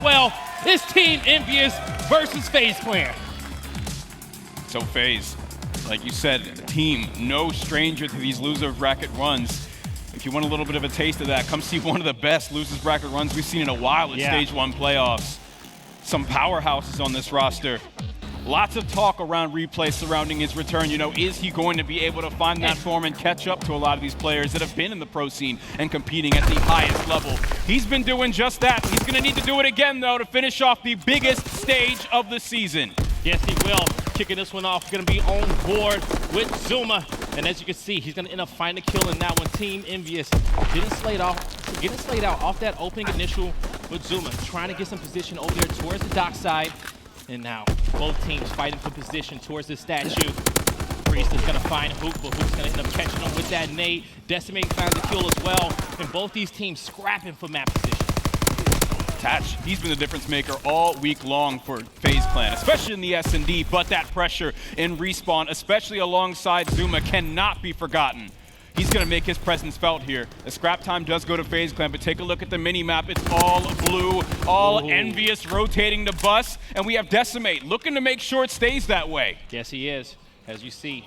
Well, it's Team EnVyUs versus FaZe Clan. So FaZe, like you said, team no stranger to these loser bracket runs. If you want a little bit of a taste of that, come see one of the best losers bracket runs we've seen in a while in Stage 1 playoffs. Some powerhouses on this roster. Lots of talk around Replay surrounding his return. You know, is he going to be able to find that form and catch up to a lot of these players that have been in the pro scene and competing at the highest level? He's been doing just that. He's going to need to do it again, though, to finish off the biggest stage of the season. Yes, he will. Kicking this one off, going to be on board with Zuma. And as you can see, he's going to end up finding a kill in that one. Team EnVyUs getting slayed out off that opening initial with Zuma, trying to get some position over there towards the dock side. And now, both teams fighting for position towards the statue. Priest is going to find Hook, but Hook's going to end up catching him with that nade. Decimate finds the kill as well. And both these teams scrapping for map position. Tatch, he's been the difference maker all week long for FaZe Clan, especially in the S&D, but that pressure in respawn, especially alongside Zuma, cannot be forgotten. He's going to make his presence felt here. The scrap time does go to FaZe Clan, but take a look at the mini-map. It's all blue, all EnVyUs rotating the bus, and we have Decimate looking to make sure it stays that way. Yes, he is. As you see,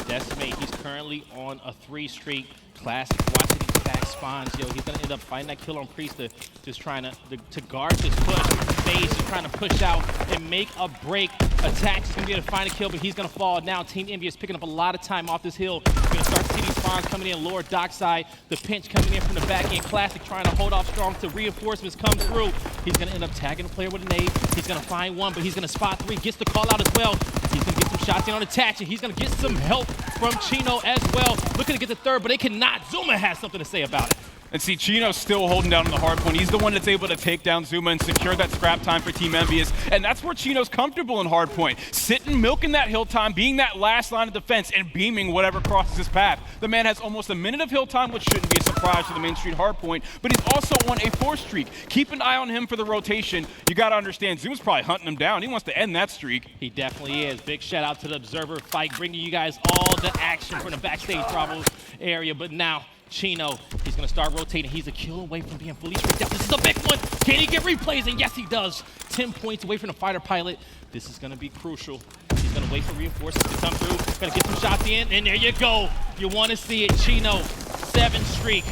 Decimate, he's currently on a 3 streak. Classic watching these back spawns. Yo, he's going to end up finding that kill on Priest, just trying to guard this push. FaZe is trying to push out and make a break. Attack is going to be able to find a kill, but he's going to fall now. Team EnVyUs picking up a lot of time off this hill. You're going to start to see these spawns coming in lower dockside. The pinch coming in from the back end. Classic trying to hold off strong till reinforcements come through. He's going to end up tagging a player with a nade. He's going to find one, but he's going to spot 3. Gets the call out as well. He's going to get some shots in on Attach, and he's going to get some help from Chino as well. Looking to get the third, but they cannot. Zuma has something to say about it. And see, Chino's still holding down on the hard point. He's the one that's able to take down Zuma and secure that scrap time for Team EnVyUs. And that's where Chino's comfortable in hard point. Sitting, milking that hill time, being that last line of defense, and beaming whatever crosses his path. The man has almost a minute of hill time, which shouldn't be a surprise for the Main Street hard point, but he's also on a 4 streak. Keep an eye on him for the rotation. You got to understand, Zuma's probably hunting him down. He wants to end that streak. He definitely is. Big shout out to the Observer Fight, bringing you guys all the action from the backstage Bravo area. But now, Chino, he's going to start rotating. He's a kill away from being fully streaked out. This is a big one. Can he get replays? And yes, he does. 10 points away from the fighter pilot. This is going to be crucial. He's going to wait for reinforcements to come through. Going to get some shots in, and there you go. You want to see it. Chino, 7 streak.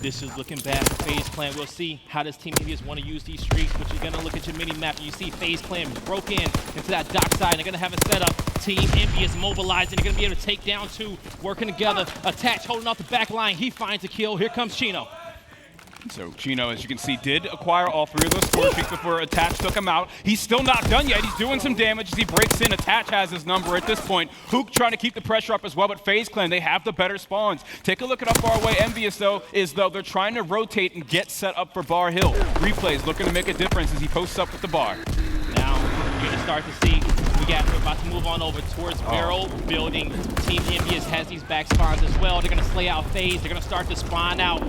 This is looking bad for FaZe Clan. We'll see how this Team EnVyUs want to use these streaks, but you're going to look at your mini-map, and you see FaZe Clan broke into that dock side. They're going to have a setup. Team EnVyUs mobilizing. They're going to be able to take down 2, working together. Attach, holding off the back line. He finds a kill. Here comes Chino. So Chino, as you can see, did acquire all 3 of those score streaks before Attach took him out. He's still not done yet. He's doing some damage as he breaks in. Attach has his number at this point. Hook trying to keep the pressure up as well, but FaZe Clan, they have the better spawns. Take a look at how far away EnVyUs, though, they're trying to rotate and get set up for Bar Hill. Replays looking to make a difference as he posts up with the bar. Now, you're going to start to see, we're about to move on over towards Barrel Building. Team EnVyUs has these back spawns as well. They're going to slay out FaZe. They're going to start to spawn out.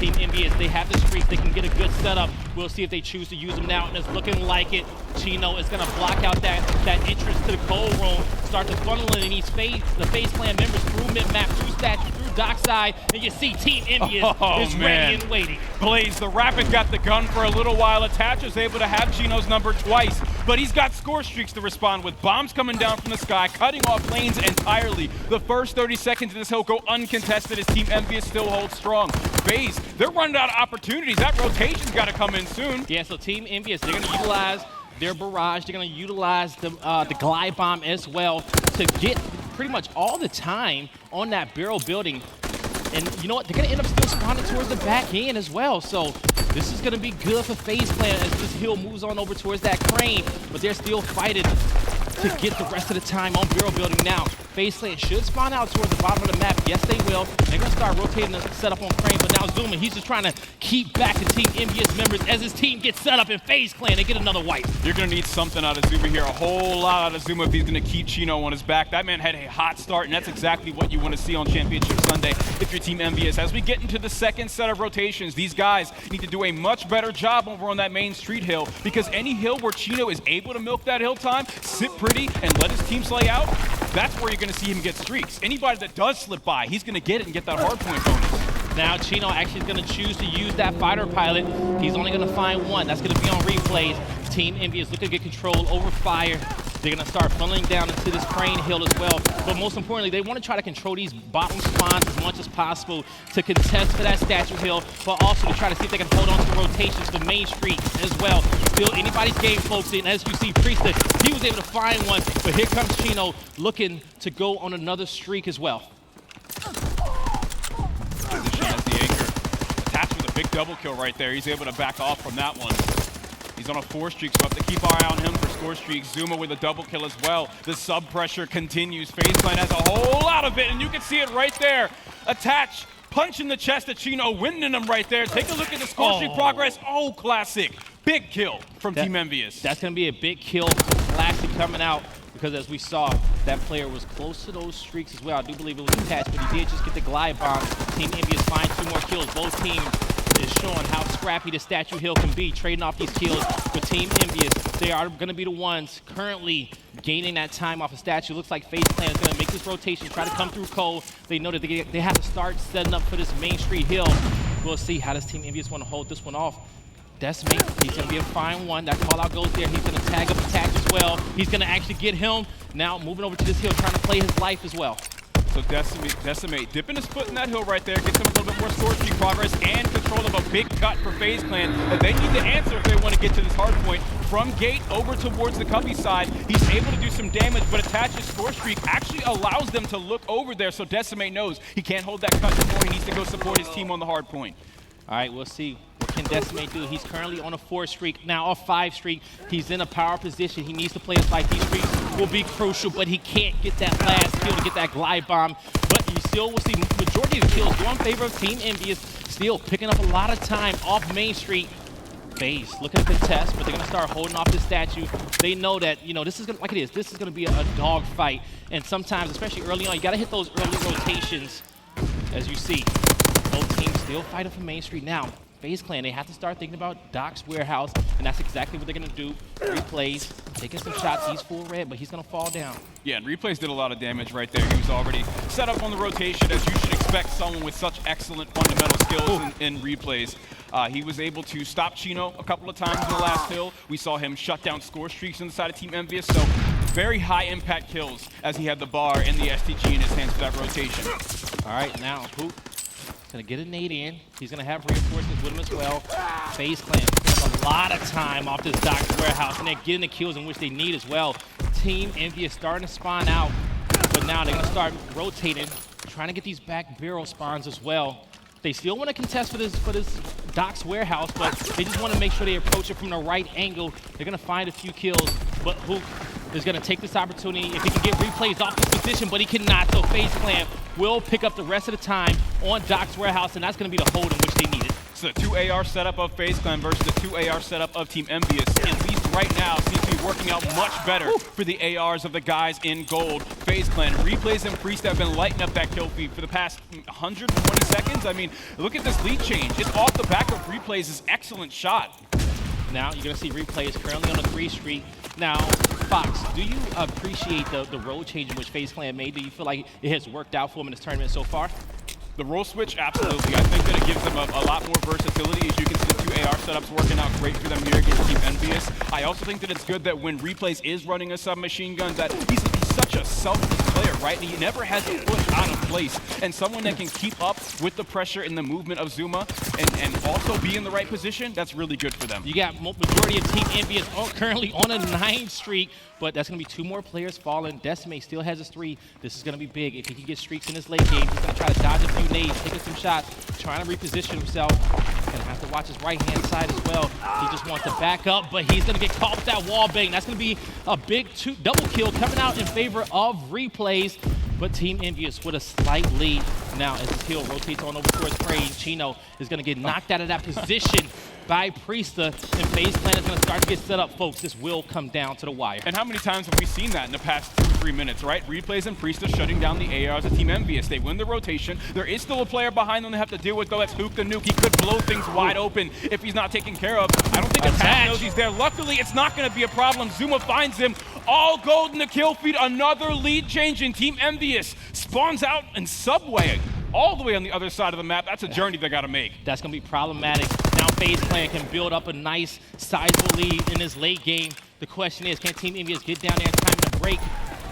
Team EnVyUs, they have the streaks. They can get a good setup. We'll see if they choose to use them now, and it's looking like it. Chino is going to block out that entrance to the cold room, start to funnel in these the FaZe Clan members through mid-map, through statue, through dockside, and you see Team EnVyUs is ready and waiting. Blaze, the Rapid got the gun for a little while. Attach is able to have Chino's number twice, but he's got score streaks to respond with. Bombs coming down from the sky, cutting off lanes entirely. The first 30 seconds of this hill go uncontested as Team EnVyUs still holds strong. FaZe, they're running out of opportunities. That rotation's got to come in soon. Yeah, so Team EnVyUs, they're going to utilize their barrage. They're going to utilize the glide bomb as well to get pretty much all the time on that barrel building. And you know what? They're going to end up still spawning towards the back end as well. So this is going to be good for FaZe Clan as this hill moves on over towards that crane. But they're still fighting to get the rest of the time on barrel building now. FaZe Clan should spawn out towards the bottom of the map. Yes, they will. They're going to start rotating the setup on crane, but now Zuma, he's just trying to keep back the Team EnVyUs members as his team gets set up in FaZe Clan. They get another wipe. You're going to need something out of Zuma here, a whole lot out of Zuma if he's going to keep Chino on his back. That man had a hot start, and that's exactly what you want to see on Championship Sunday if you're Team EnVyUs. As we get into the second set of rotations, these guys need to do a much better job over on that Main Street hill, because any hill where Chino is able to milk that hill time, sit pretty, and let his team slay out, that's where you're going to see him get streaks. Anybody that does slip by, he's going to get it and get that hard point bonus. Now Chino actually is going to choose to use that fighter pilot. He's only going to find one. That's going to be on replays. Team EnVyUs looking to get control over fire. They're going to start funneling down into this crane hill as well. But most importantly, they want to try to control these bottom spawns as much as possible to contest for that statue hill, but also to try to see if they can hold on to the rotations for Main Street as well. Still anybody's game, folks. And as you see, Priesta, he was able to find one, but here comes Chino looking to go on another streak as well. Position as the anchor. Attached with a big double kill right there. He's able to back off from that one. He's on a 4 streak, so we have to keep our eye on him for score streaks. Zuma with a double kill as well. The sub pressure continues. FaZe Clan has a whole lot of it, and you can see it right there. Attach, punch in the chest to Chino, winning him right there. Take a look at the score streak progress. Oh, classic. Big kill from Team EnVyUs. That's going to be a big kill. Classic coming out, because as we saw, that player was close to those streaks as well. I do believe it was attached, but he did just get the glide bomb. Team EnVyUs find 2 more kills. Both teams is showing how scrappy the statue hill can be, trading off these kills for Team EnVyUs. They are going to be the ones currently gaining that time off a statue. Looks like FaZe Clan is going to make this rotation, try to come through Cole. They know that they have to start setting up for this Main Street hill. We'll see how does Team EnVyUs want to hold this one off. Decimate, he's going to be a fine one. That call out goes there. He's going to tag up Attach as well. He's going to actually get him. Now moving over to this hill, trying to play his life as well. So Decimate dipping his foot in that hill right there, gets him a little bit more score streak progress and control of a big cut for FaZe Clan that they need to answer if they want to get to this hard point. From gate over towards the Cubby side, he's able to do some damage, but Attach's score streak actually allows them to look over there, so Decimate knows he can't hold that cut anymore. He needs to go support his team on the hard point. All right, we'll see. What can Decimate do? He's currently on a 4 streak, now a 5 streak. He's in a power position. He needs to play his life. These streaks will be crucial, but he can't get that last kill to get that glide bomb. But you still will see majority of the kills go in favor of Team EnVyUs, still picking up a lot of time off Main Street. FaZe looking at the test, but they're going to start holding off this statue. They know that, you know, this is going to, like it is, this is going to be a dog fight. And sometimes, especially early on, you got to hit those early rotations, as you see. Both teams still fighting for Main Street now. FaZe Clan, they have to start thinking about Doc's warehouse, and that's exactly what they're going to do. Replays, taking some shots. He's full red, but he's going to fall down. Yeah, and Replays did a lot of damage right there. He was already set up on the rotation, as you should expect someone with such excellent fundamental skills in Replays. He was able to stop Chino a couple of times in the last hill. We saw him shut down score streaks on the side of Team EnVyUs, so very high impact kills as he had the bar and the STG in his hands for that rotation. All right, now Poop gonna get a nade in. He's gonna have reinforcements with him as well. FaZe Clan has a lot of time off this Doc's warehouse, and they're getting the kills in which they need as well. Team EnVyUs starting to spawn out, but now they're gonna start rotating, trying to get these back barrel spawns as well. They still want to contest for this Doc's warehouse, but they just want to make sure they approach it from the right angle. They're gonna find a few kills, but Hook is gonna take this opportunity if he can get Replays off this position, but he cannot. So FaZe Clan will pick up the rest of the time on Doc's warehouse, and that's gonna be the hold in which they needed. So the 2 AR setup of FaZe Clan versus the 2 AR setup of Team EnVyUs, at least right now, seems to be working out much better for the ARs of the guys in gold. FaZe Clan, Replays and Priest have been lighting up that kill feed for the past 120 seconds. I mean, look at this lead change. It's off the back of Replays' excellent shot. Now you're gonna see Replays currently on a 3 streak. Now, Fox, do you appreciate the role change in which FaZe Clan made? Do you feel like it has worked out for them in this tournament so far? The role switch, absolutely. I think that it gives them a lot more versatility. As you can see, the 2 AR setups working out great for them here against Team EnVyUs. I also think that it's good that when Replays is running a submachine gun, that he's such a selfless player, right? And he never has to push out of place. And someone that can keep up with the pressure and the movement of Zuma and also be in the right position, that's really good for them. You got majority of Team EnVyUs currently on a 9 streak, but that's going to be 2 more players falling. Decimate still has his 3. This is going to be big. If he can get streaks in his late game, he's going to try to dodge a few nades, taking some shots, trying to reposition himself. Going to have to watch his right-hand side as well. He just wants to back up, but he's going to get caught with that wall bang. That's going to be a big double kill coming out in favor of Replays. But Team EnVyUs with a slight lead. Now, as this hill rotates on over towards Prey, Chino is going to get knocked out of that position by Priesta, and FaZe Clan is going to start to get set up, folks. This will come down to the wire. And how many times have we seen that in the past 2-3 minutes, right? Replays and Priesta shutting down the ARs of Team EnVyUs. They win the rotation. There is still a player behind them they have to deal with, though. That's Hook the Nuke. He could blow things wide open if he's not taken care of. I don't think Attach knows he's there. Luckily, it's not going to be a problem. Zuma finds him. All gold in the kill feed. Another lead change in Team EnVyUs. Spawns out in Subway. all the way on the other side of the map. That's a journey they got to make. That's going to be problematic. Now FaZe Clan can build up a nice, sizable lead in this late game. The question is, can Team EnVyUs get down there in time to break?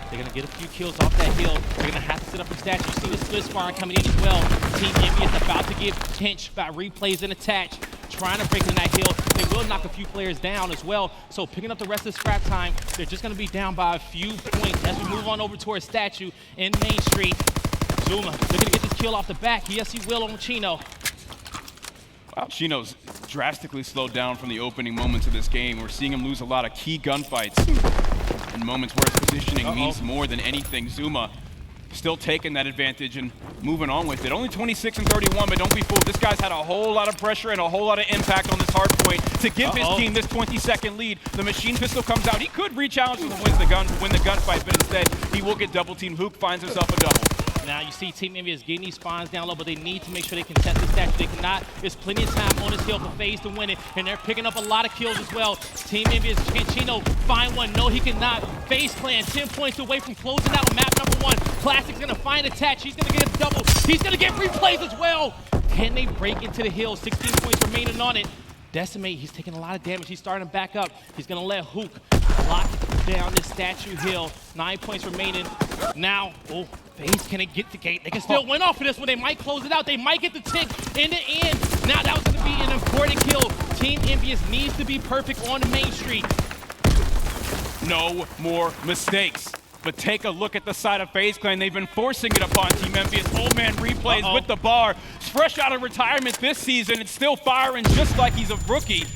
They're going to get a few kills off that hill. They're going to have to set up a statue. You see the split spawn coming in as well. Team EnVyUs about to get pinched by replays and attach, trying to break in that hill. They will knock a few players down as well. So picking up the rest of the scrap time, they're just going to be down by a few points as we move on over to our statue in Main Street. Zuma looking to get this kill off the back. Yes, he will on Chino. Wow, Chino's drastically slowed down from the opening moments of this game. We're seeing him lose a lot of key gunfights in moments where his positioning means more than anything. Zuma still taking that advantage and moving on with it. Only 26 and 31, but don't be fooled. This guy's had a whole lot of pressure and a whole lot of impact on this hard point to give his team this 20-second lead. The machine pistol comes out. He could re-challenge and win the gunfight, but instead he will get double teamed. Hook finds himself a double. Now you see Team EnVyUs getting these spawns down low, but they need to make sure they can test the statue. They cannot. There's plenty of time on this hill for FaZe to win it, and they're picking up a lot of kills as well. Team EnVyUs, can Chino find one? No, he cannot. FaZe Clan 10 points away from closing out map number 1. Classic's gonna find attach. He's gonna get a double. He's gonna get replays as well. Can they break into the hill? 16 points remaining on it. Decimate, he's taking a lot of damage. He's starting to back up. He's gonna let Hook lock down this statue hill. 9 points remaining. Now, FaZe, can they get the gate? They can still win off of this one. They might close it out. They might get the tick in the end. Now that was gonna be an important kill. Team EnVyUs needs to be perfect on the Main Street. No more mistakes. But take a look at the side of FaZe Clan. They've been forcing it upon Team EnVyUs. Old man replays with the bar. He's fresh out of retirement this season. It's still firing just like he's a rookie.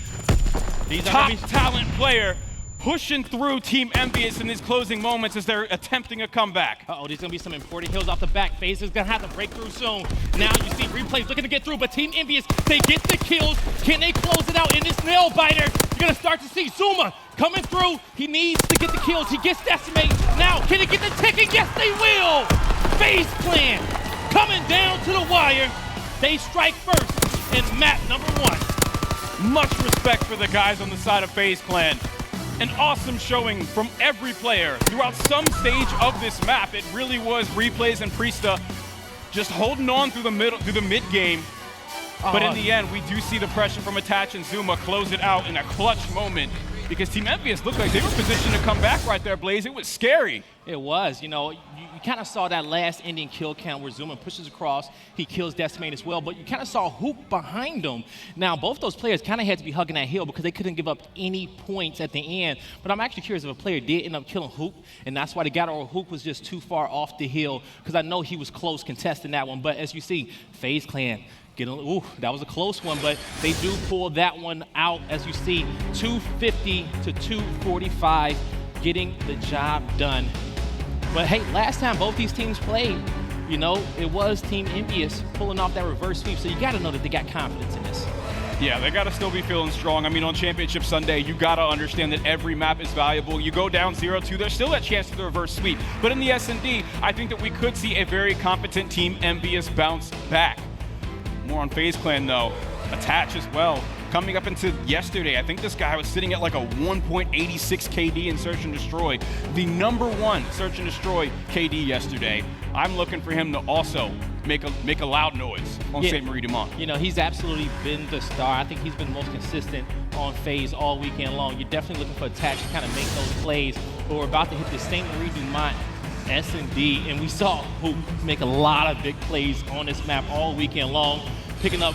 Top talent player pushing through Team EnVyUs in these closing moments as they're attempting a comeback. There's gonna be some important kills off the back. FaZe is gonna have to break through soon. Now you see replays looking to get through, but Team EnVyUs, they get the kills. Can they close it out in this nail biter? You're gonna start to see Zuma coming through. He needs to get the kills. He gets Decimate. Now, can he get the ticking? Yes, they will. FaZe Clan coming down to the wire. They strike first in map number 1. Much respect for the guys on the side of FaZe Clan. An awesome showing from every player throughout some stage of this map. It really was replays and Priesta just holding on through the mid game. But in the end, we do see the pressure from Attach and Zuma close it out in a clutch moment because Team EnVyUs looked like they were positioned to come back right there, Blaze. It was scary. It was. You know, you kind of saw that last ending kill count where Zuma pushes across. He kills Decimate as well, but you kind of saw Hook behind him. Now, both those players kind of had to be hugging that hill because they couldn't give up any points at the end. But I'm actually curious if a player did end up killing Hook, and that's why they got, or Hook was just too far off the hill, because I know he was close contesting that one. But as you see, FaZe Clan that was a close one, but they do pull that one out, as you see, 250 to 245, getting the job done. But hey, last time both these teams played, you know, it was Team EnVyUs pulling off that reverse sweep, so you got to know that they got confidence in this. Yeah, they got to still be feeling strong. I mean, on Championship Sunday, you got to understand that every map is valuable. You go down 0-2, there's still that chance to the reverse sweep. But in the S&D, I think that we could see a very competent Team EnVyUs bounce back. More on FaZe Clan, though. Attach as well. Coming up into yesterday, I think this guy was sitting at like a 1.86 KD in Search and Destroy. The #1 Search and Destroy KD yesterday. I'm looking for him to also make a loud noise on St. Marie du Mont. You know, he's absolutely been the star. I think he's been the most consistent on FaZe all weekend long. You're definitely looking for Attach to kind of make those plays. But we're about to hit the St. Marie du Mont S&D, and we saw Hoop make a lot of big plays on this map all weekend long, picking up,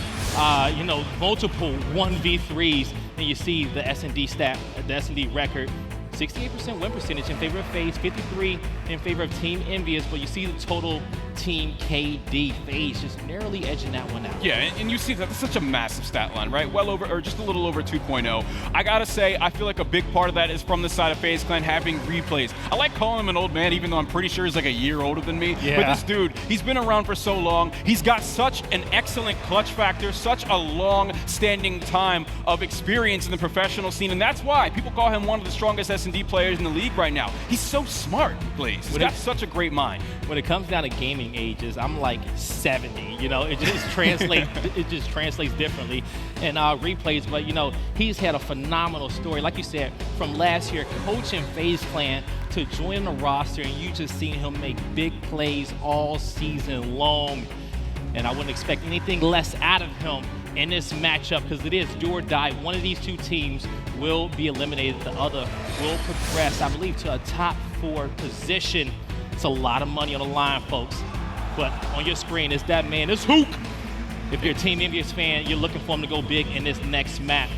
you know, multiple 1v3s, and you see the S&D stat, the S&D record, 68% win percentage in favor of FaZe, 53 in favor of Team EnVyUs, but you see the total Team KD. FaZe just narrowly edging that one out. Yeah, and you see that's such a massive stat line, right? Well over, or just a little over 2.0. I gotta say, I feel like a big part of that is from the side of FaZe Clan having replays. I like calling him an old man, even though I'm pretty sure he's like a year older than me. Yeah. But this dude, he's been around for so long. He's got such an excellent clutch factor, such a long-standing time of experience in the professional scene, and that's why people call him one of the strongest S&D players in the league right now. He's so smart, Blaze. He's got such a great mind. When it comes down to gaming ages, I'm like 70. You know, it just translates. It just translates differently in replays. But you know, he's had a phenomenal story, like you said, from last year coaching FaZe Clan to joining the roster, and you just seen him make big plays all season long. and I wouldn't expect anything less out of him in this matchup because it is do or die. One of these two teams will be eliminated. The other will progress, I believe, to a top 4 position. It's a lot of money on the line, folks. But on your screen is that man, it's Hook. If you're a Team EnVyUs fan, you're looking for him to go big in this next map.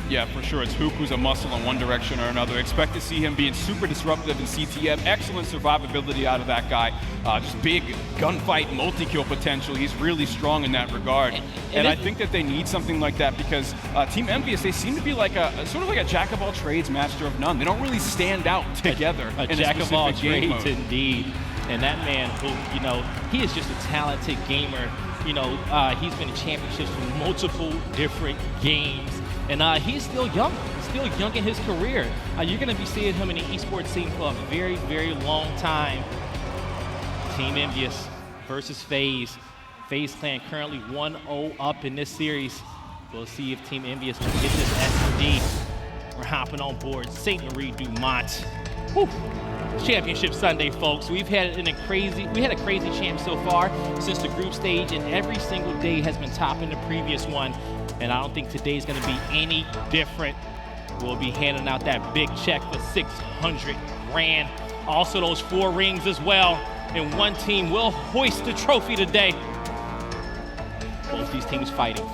Yeah, for sure. It's Hook who's a muscle in one direction or another. Expect to see him being super disruptive in CTM. Excellent survivability out of that guy. Just big gunfight, multi-kill potential. He's really strong in that regard. And I think that they need something like that because Team EnVyUs, they seem to be like a sort of like a jack of all trades, master of none. They don't really stand out together. A jack of all trades, indeed. And that man, who, you know, he is just a talented gamer. You know, he's been in championships for multiple different games. And he's still young. He's still young in his career. You're going to be seeing him in the esports scene for a very, very long time. Team EnVyUs versus FaZe. FaZe Clan currently 1-0 up in this series. We'll see if Team EnVyUs can get this SD. We're hopping on board. St. Marie Dumont. Whew. Championship Sunday, folks. We had a crazy champ so far since the group stage, and every single day has been topping the previous one. And I don't think today's going to be any different. We'll be handing out that big check for 600 grand. Also those 4 rings as well. And one team will hoist the trophy today. Both these teams fighting.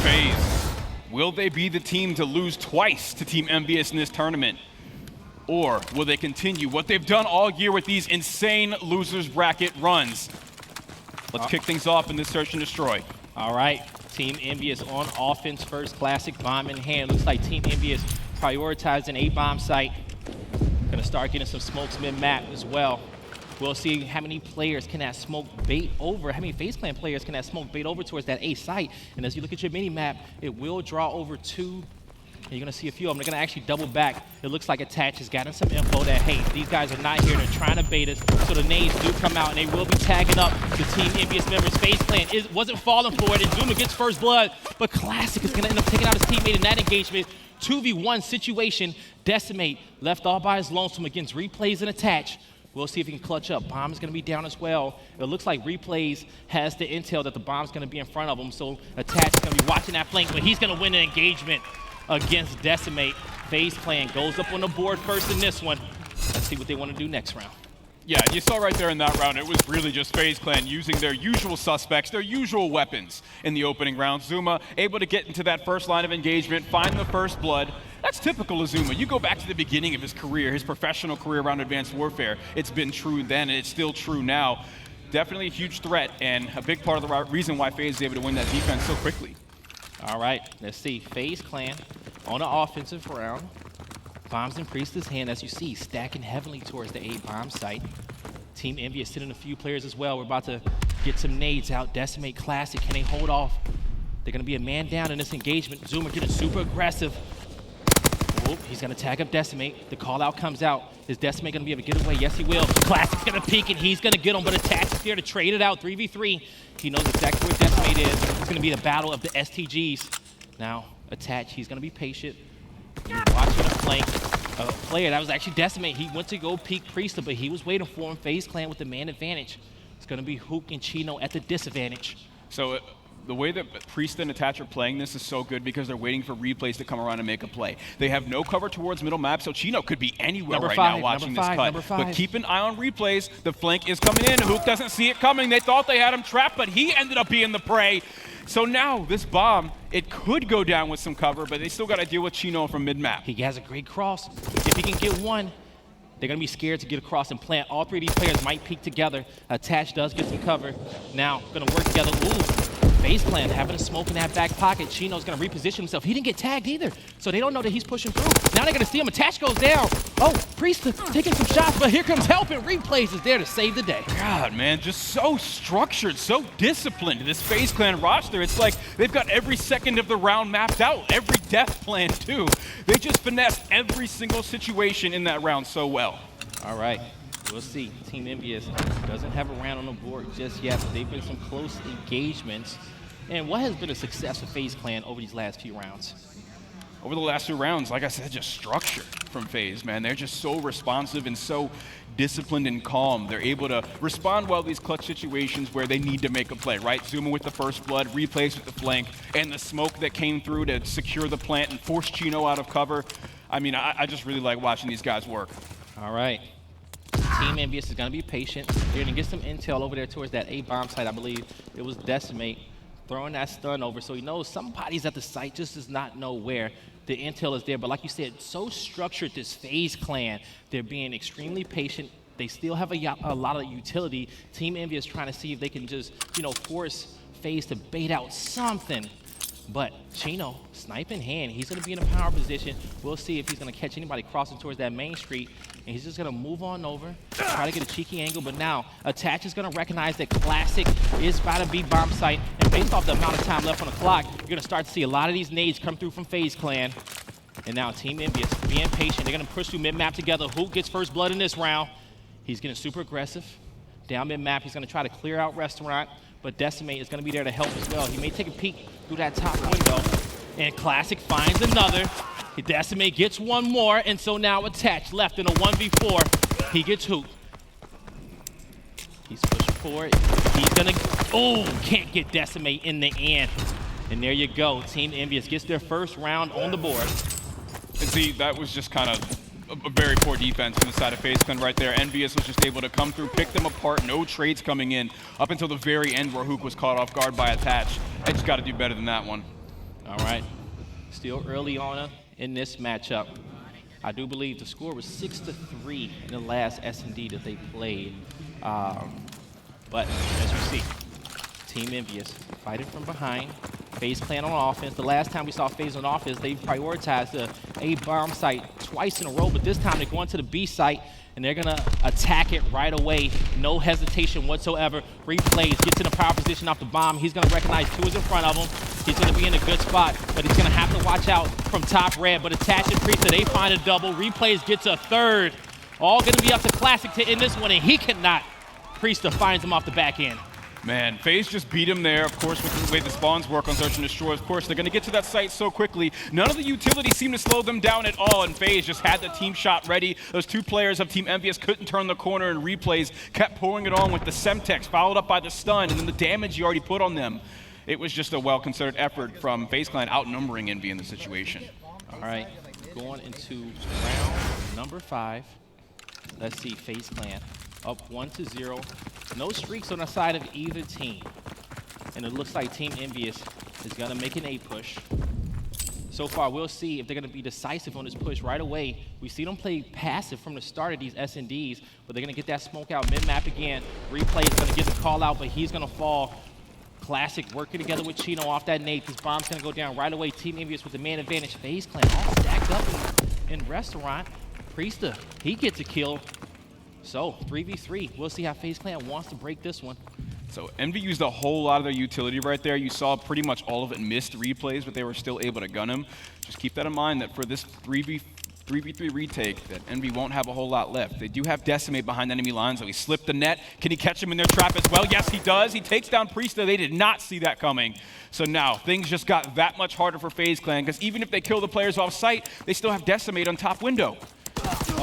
FaZe, will they be the team to lose twice to Team EnVyUs in this tournament? Or will they continue what they've done all year with these insane losers bracket runs? Let's kick things off in this search and destroy. All right, Team EnVyUs on offense first, classic bomb in hand. Looks like Team EnVyUs prioritizing a bomb site. Gonna start getting some smokes mid-map as well. We'll see how many players can that smoke bait over, how many FaZe Clan players can that smoke bait over towards that A site. And as you look at your mini-map, it will draw over 2. You're going to see a few of them. They're going to actually double back. It looks like Attach has gotten some info that, hey, these guys are not here. They're trying to bait us. So the nades do come out, and they will be tagging up the Team EnVyUs members. FaZe Clan wasn't falling for it, and Zuma gets first blood. But Classic is going to end up taking out his teammate in that engagement. 2v1 situation. Decimate left all by his lonesome against Replays and Attach. We'll see if he can clutch up. Bomb is going to be down as well. It looks like Replays has the intel that the bomb's going to be in front of him. So Attach is going to be watching that flank, but he's going to win an engagement against Decimate. FaZe Clan goes up on the board first in this one. Let's see what they want to do next round. Yeah, you saw right there in that round, it was really just FaZe Clan using their usual suspects, their usual weapons in the opening round. Zuma able to get into that first line of engagement, find the first blood. That's typical of Zuma. You go back to the beginning of his career, his professional career around Advanced Warfare. It's been true then, and it's still true now. Definitely a huge threat, and a big part of the reason why FaZe is able to win that defense so quickly. All right, let's see. FaZe Clan on the offensive round. Bombs in Priest's hand, as you see, stacking heavily towards the A bomb site. Team EnVyUs sitting a few players as well. We're about to get some nades out. Decimate Classic, can they hold off? They're gonna be a man down in this engagement. Zuma getting super aggressive. Oh, he's gonna tag up Decimate. The call out comes out. Is Decimate gonna be able to get away? Yes, he will. Classic's gonna peek and he's gonna get him, but Attach is there to trade it out, 3v3. He knows exactly where Decimate is. It's gonna be the battle of the STGs. Now, Attach, he's gonna be patient. He's watching a flank. A player, that was actually Decimate. He went to go peek Priesta, but he was waiting for him. FaZe Clan with the man advantage. It's gonna be Hook and Chino at the disadvantage. So the way that Priest and Attach are playing this is so good because they're waiting for Replays to come around and make a play. They have no cover towards middle map, so Chino could be anywhere now watching this cut. But keep an eye on Replays. The flank is coming in. Hook doesn't see it coming. They thought they had him trapped, but he ended up being the prey. So now this bomb, it could go down with some cover, but they still got to deal with Chino from mid-map. He has a great cross. If he can get one, they're going to be scared to get across and plant. All 3 of these players might peek together. Attach does get some cover. Now, going to work together. Ooh, FaZe Clan having a smoke in that back pocket. Chino's going to reposition himself. He didn't get tagged either, so they don't know that he's pushing through. Now they're going to see him. Attach goes down. Oh, Priest taking some shots, but here comes help, and Replays is there to save the day. God, man, just so structured, so disciplined. This FaZe Clan roster, it's like they've got every second of the round mapped out, every death plan too. They just finessed every single situation in that round so well. All right, we'll see. Team EnVyUs doesn't have a round on the board just yet, but they've been some close engagements. And what has been a success for FaZe Clan over these last few rounds? Over the last 2 rounds, like I said, just structure. from FaZe, man. They're just so responsive and so disciplined and calm. They're able to respond well to these clutch situations where they need to make a play, right? Zuma with the first blood, replays with the flank, and the smoke that came through to secure the plant and force Chino out of cover. I mean, I just really like watching these guys work. All right. Team EnVyUs is going to be patient. They're going to get some intel over there towards that A-bomb site, I believe. It was Decimate throwing that stun over, so he knows somebody's at the site, just does not know where. The intel is there, but like you said, so structured, this FaZe clan. They're being extremely patient. They still have a lot of utility. Team EnVyUs trying to see if they can just, force FaZe to bait out something. But Chino, snipe in hand, he's going to be in a power position. We'll see if he's going to catch anybody crossing towards that main street. And he's just going to move on over, try to get a cheeky angle. But now, Attach is going to recognize that Classic is about to be bomb site. And based off the amount of time left on the clock, you're going to start to see a lot of these nades come through from FaZe Clan. And now Team EnVyUs being patient. They're going to push through mid-map together. Who gets first blood in this round? He's getting super aggressive. Down mid-map, he's going to try to clear out Restaurant. But Decimate is going to be there to help as well. He may take a peek through that top window. And Classic finds another. Decimate gets one more. And so now Attach left in a 1v4. He gets hooped. He's pushing forward. He's going to, can't get Decimate in the end. And there you go. Team EnVyUs gets their first round on the board. And see, that was just kind of a very poor defense from the side of FaZe Clan right there. EnVyUs was just able to come through, pick them apart, no trades coming in, up until the very end where Hook was caught off guard by Attach. They just got to do better than that one. All right. Still early on in this matchup. I do believe the score was 6-3 in the last S&D that they played. But as you see, Team EnVyUs fighting from behind. FaZe Clan on offense. The last time we saw FaZe on offense, they prioritized the A-bomb site twice in a row, but this time they're going to the B site, and they're going to attack it right away. No hesitation whatsoever. Replays, gets in a power position off the bomb. He's going to recognize two is in front of him. He's going to be in a good spot, but he's going to have to watch out from top red. But Attach and Priesta, they find a double. Replays gets a third. All going to be up to Classic to end this one, and he cannot. Priesta finds him off the back end. Man, FaZe just beat him there, of course, with the way the spawns work on Search and Destroy. Of course, they're going to get to that site so quickly. None of the utility seemed to slow them down at all, and FaZe just had the team shot ready. Those two players of Team EnVyUs couldn't turn the corner, and Replays kept pouring it on with the Semtex, followed up by the stun, and then the damage you already put on them. It was just a well-considered effort from FaZe Clan outnumbering Envy in the situation. All right, going into round number 5. Let's see, FaZe Clan up 1-0. No streaks on the side of either team. And it looks like Team EnVyUs is going to make an A push. So far, we'll see if they're going to be decisive on this push right away. We see them play passive from the start of these S&Ds, but they're going to get that smoke out mid-map again. Replay is going to get the call out, but he's going to fall. Classic working together with Chino off that nade. This bomb's going to go down right away. Team EnVyUs with the man advantage. FaZe Clan all stacked up in Restaurant. Priesta, he gets a kill. So, 3v3. We'll see how FaZe Clan wants to break this one. So, Envy used a whole lot of their utility right there. You saw pretty much all of it missed replays, but they were still able to gun him. Just keep that in mind that for this 3v3 retake, that Envy won't have a whole lot left. They do have Decimate behind enemy lines, so he slipped the net. Can he catch him in their trap as well? Yes, he does. He takes down Priesta. They did not see that coming. So now, things just got that much harder for FaZe Clan, because even if they kill the players off site, they still have Decimate on top window.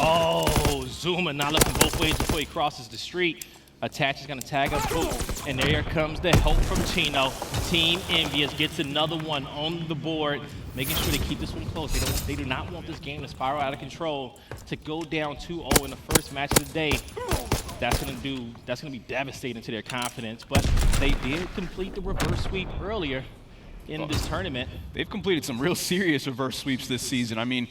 Oh, Zuma not looking both ways before he crosses the street. Attach is going to tag up Hook, and there comes the help from Chino. Team EnVyUs gets another one on the board, making sure they keep this one close. They do not want this game to spiral out of control, to go down 2-0 in the first match of the day. That's going to be devastating to their confidence, but they did complete the reverse sweep earlier in this tournament. They've completed some real serious reverse sweeps this season. I mean,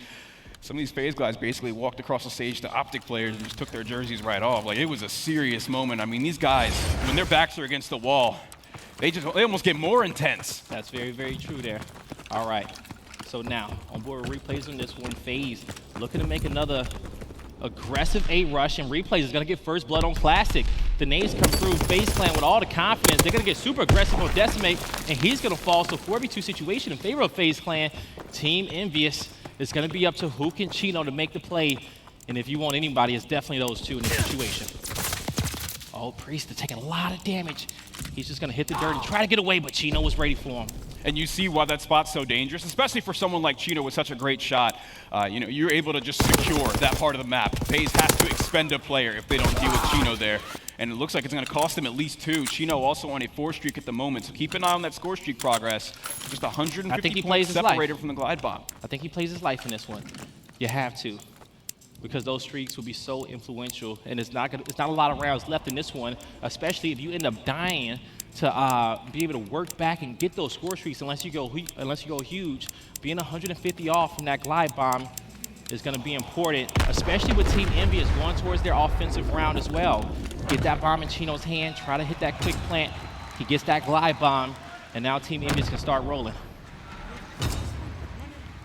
some of these FaZe guys basically walked across the stage to Optic players and just took their jerseys right off. Like, it was a serious moment. I mean, these guys, when their backs are against the wall, they almost get more intense. That's very, very true there. All right. So now, on board Replays on this one, FaZe looking to make another aggressive A rush, and Replays is going to get first blood on Classic. The nades come through, FaZe Clan with all the confidence. They're going to get super aggressive on Decimate, and he's going to fall. So 4v2 situation in favor of FaZe Clan. Team EnVyUs. It's going to be up to Hook and Chino to make the play. And if you want anybody, it's definitely those two in this situation. Oh, Priest is taking a lot of damage. He's just gonna hit the dirt and try to get away, but Chino was ready for him. And you see why that spot's so dangerous, especially for someone like Chino with such a great shot. You know, you're able to just secure that part of the map. FaZe has to expend a player if they don't deal with Chino there. And it looks like it's going to cost them at least 2. Chino also on a 4 streak at the moment, so keep an eye on that score streak progress. Just 150 points separated from the glide bomb. I think he plays his life in this one. You have to, because those streaks will be so influential, and it's not a lot of rounds left in this one, especially if you end up dying to be able to work back and get those score streaks. Unless you go huge, being 150 off from that glide bomb is going to be important, especially with Team EnVyUs going towards their offensive round as well. Get that bomb in Chino's hand, try to hit that quick plant. He gets that glide bomb, and now Team EnVyUs can start rolling.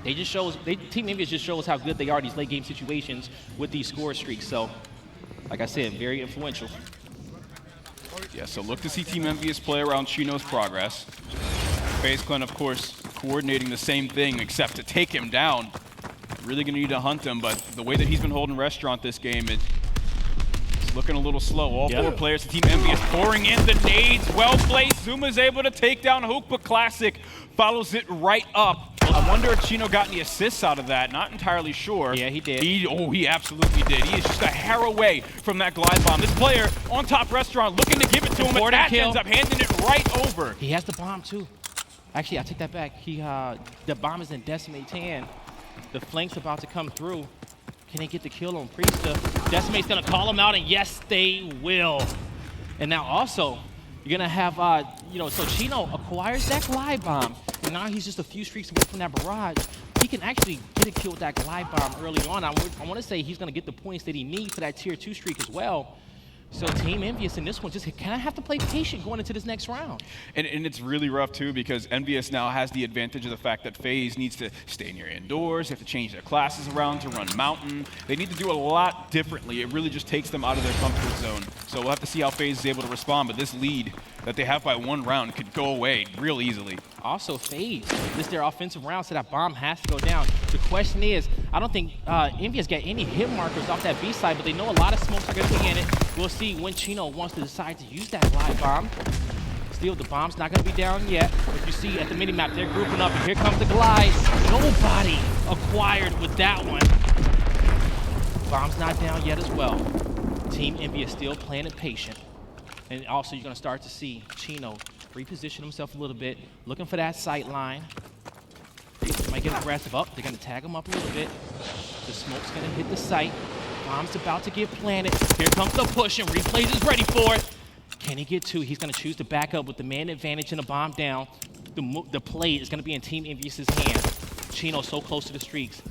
Team EnVyUs just shows how good they are in these late game situations with these score streaks. So, like I said, very influential. Yeah, so look to see Team EnVyUs play around Chino's progress. FaZe Clan, of course, coordinating the same thing, except to take him down. Really going to need to hunt him, but the way that he's been holding Restaurant this game, it's looking a little slow. All 4 players to Team EnVyUs pouring in the nades. Well placed. Zuma's able to take down Hook, but Classic follows it right up. I wonder if Chino got any assists out of that. Not entirely sure. Yeah, he did. He absolutely did. He is just a hair away from that glide bomb. This player on top Restaurant looking to give it to him, but Thatch ends up handing it right over. He has the bomb too. Actually, I take that back. The bomb is in Decimate's hand. The flank's about to come through. Can they get the kill on Priesta? Decimate's gonna call him out, and yes, they will. And now also, you're gonna have, so Chino acquires that glide bomb, and now he's just a few streaks away from that barrage. He can actually get a kill with that glide bomb early on. I want to say he's gonna get the points that he needs for that tier 2 streak as well. So Team EnVyUs in this one just kind of have to play patient going into this next round. And it's really rough too, because EnVyUs now has the advantage of the fact that FaZe needs to stay near indoors, they have to change their classes around to run mountain. They need to do a lot differently. It really just takes them out of their comfort zone. So we'll have to see how FaZe is able to respond, but this lead that they have by 1 round could go away real easily. Also, FaZe, this is their offensive round, so that bomb has to go down. The question is, I don't think EnVyUs got any hit markers off that B side, but they know a lot of smokes are going to be in it. We'll see when Chino wants to decide to use that glide bomb. Still, the bomb's not going to be down yet. But you see at the minimap, they're grouping up. Here comes the glide. Nobody acquired with that one. Bomb's not down yet as well. Team EnVyUs still playing it patient. And also, you're going to start to see Chino reposition himself a little bit, looking for that sight line. They might get aggressive up. They're going to tag him up a little bit. The smoke's going to hit the sight. Bomb's about to get planted. Here comes the push, and Replays is ready for it. Can he get 2? He's going to choose to back up with the man advantage and the bomb down. The play is going to be in Team EnVyUs' hand. Chino's so close to the streaks.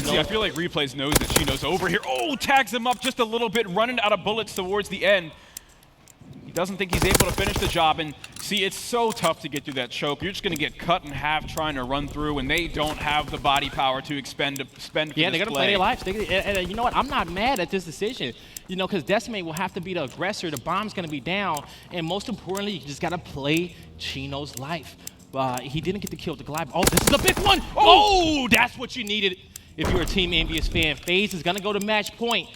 See, I feel like Replays knows that Chino's over here. Oh, tags him up just a little bit, running out of bullets towards the end. He doesn't think he's able to finish the job, and see, it's so tough to get through that choke. You're just going to get cut in half trying to run through, and they don't have the body power to spend for yeah, they're going to play their lives. And you know what? I'm not mad at this decision, because Decimate will have to be the aggressor. The bomb's going to be down, and most importantly, you just got to play Chino's life. He didn't get the kill with the glide. Oh, this is a big one. Oh, that's what you needed if you're a Team EnVyUs fan. FaZe is going to go to match point.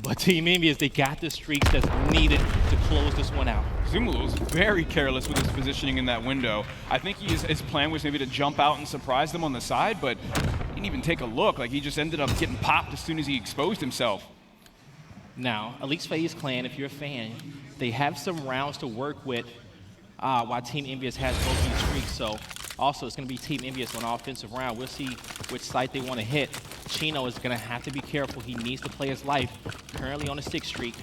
But Team EnVyUs, they got the streaks that's needed to close this one out. Zuma was very careless with his positioning in that window. I think his plan was maybe to jump out and surprise them on the side, but he didn't even take a look. Like, he just ended up getting popped as soon as he exposed himself. Now, at least FaZe Clan, if you're a fan, they have some rounds to work with while Team EnVyUs has both these streaks. So also, it's going to be Team EnVyUs on offensive round. We'll see which site they want to hit. Chino is going to have to be careful. He needs to play his life. Currently on a 6 streak.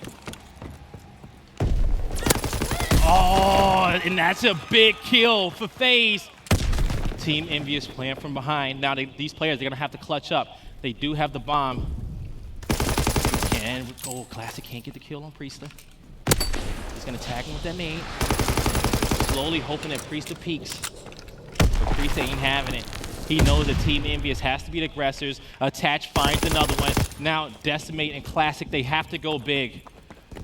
Oh, and that's a big kill for FaZe. Team EnVyUs playing from behind. Now, these players, they're going to have to clutch up. They do have the bomb. And, oh, Classic can't get the kill on Priesta. He's going to tag him with that nade. Slowly hoping that Priesta peeks. But Priesta ain't having it. He knows that Team EnVyUs has to be the aggressors. Attach finds another one. Now, Decimate and Classic, they have to go big.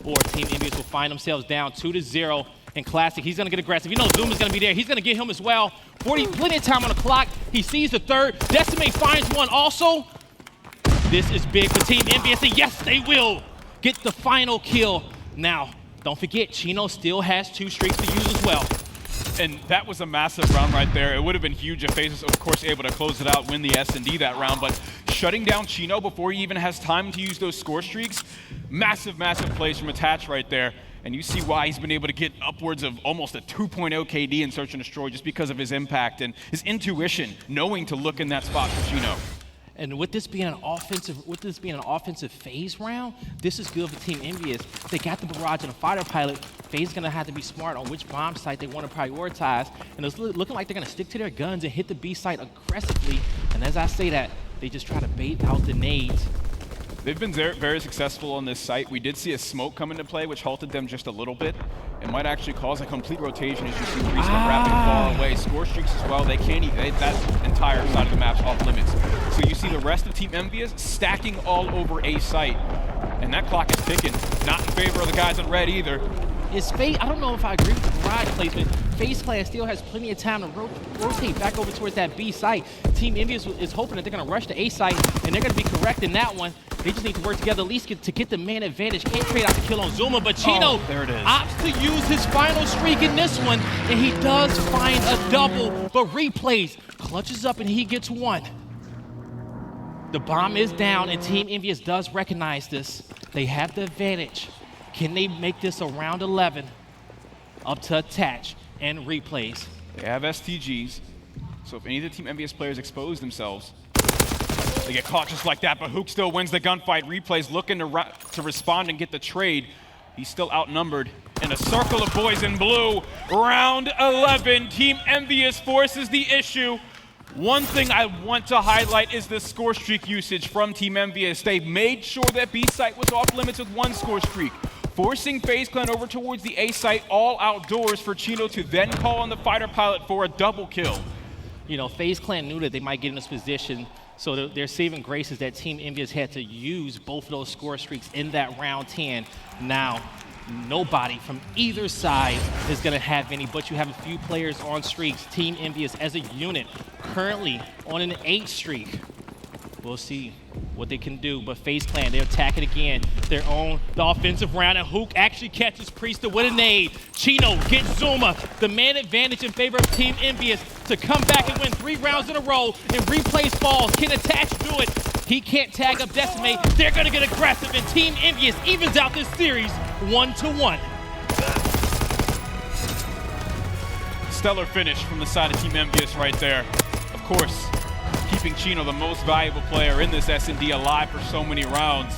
Or Team EnVyUs will find themselves down 2-0. And Classic, he's going to get aggressive. You know Zuma's going to be there. He's going to get him as well. Plenty of time on the clock. He sees the third. Decimate finds one also. This is big for Team EnVyUs. And yes, they will get the final kill. Now, don't forget, Chino still has 2 streaks to use as well. And that was a massive round right there. It would have been huge if FaZe was, of course, able to close it out, win the S&D that round. But shutting down Chino before he even has time to use those score streaks, massive, massive plays from Attach right there. And you see why he's been able to get upwards of almost a 2.0 KD in Search and Destroy just because of his impact and his intuition, knowing to look in that spot for Chino. And with this being an offensive FaZe round, this is good for Team EnVyUs. They got the barrage and a fighter pilot. FaZe is gonna have to be smart on which bomb site they want to prioritize. And it's looking like they're gonna stick to their guns and hit the B site aggressively. And as I say that, they just try to bait out the nades. They've been very successful on this site. We did see a smoke come into play, which halted them just a little bit. It might actually cause a complete rotation as you see Respawn wrapping far away. Score streaks as well. They can't even, that entire side of the map's off limits. So you see the rest of Team EnVyUs stacking all over a site. And that clock is ticking. Not in favor of the guys in red either. Is FaZe, I don't know if I agree with the barrage placement. FaZe Clan still has plenty of time to rotate back over towards that B site. Team EnVyUs is hoping that they're gonna rush the A site, and they're gonna be correct in that one. They just need to work together at least to get the man advantage. Can't trade out the kill on Zuma, but Chino opts to use his final streak in this one, and he does find a double, but replays, clutches up, and he gets 1. The bomb is down, and Team EnVyUs does recognize this. They have the advantage. Can they make this a round 11? Up to Attach and replays. They have STGs, so if any of the Team EnVyUs players expose themselves, they get caught just like that, but Hook still wins the gunfight. Replays looking to respond and get the trade. He's still outnumbered. In a circle of boys in blue, round 11, Team EnVyUs forces the issue. One thing I want to highlight is the score streak usage from Team EnVyUs. They made sure that B site was off limits with 1 score streak, forcing FaZe Clan over towards the A site, all outdoors for Chino to then call on the fighter pilot for a double kill. You know, FaZe Clan knew that they might get in this position, so their saving grace is that Team EnVyUs had to use both of those score streaks in that round 10. Now, nobody from either side is going to have any, but you have a few players on streaks. Team EnVyUs as a unit currently on an 8 streak. We'll see what they can do, but FaZe Clan, they're attacking again. They're on the offensive round, and Hook actually catches Priesta with a nade. Chino gets Zuma, the man advantage in favor of Team EnVyUs to come back and win 3 rounds in a row, and replays falls. Can Attach do it? He can't tag up Decimate. They're gonna get aggressive, and Team EnVyUs evens out this series 1-1. Stellar finish from the side of Team EnVyUs right there. Of course, keeping Chino, the most valuable player in this S&D, alive for so many rounds,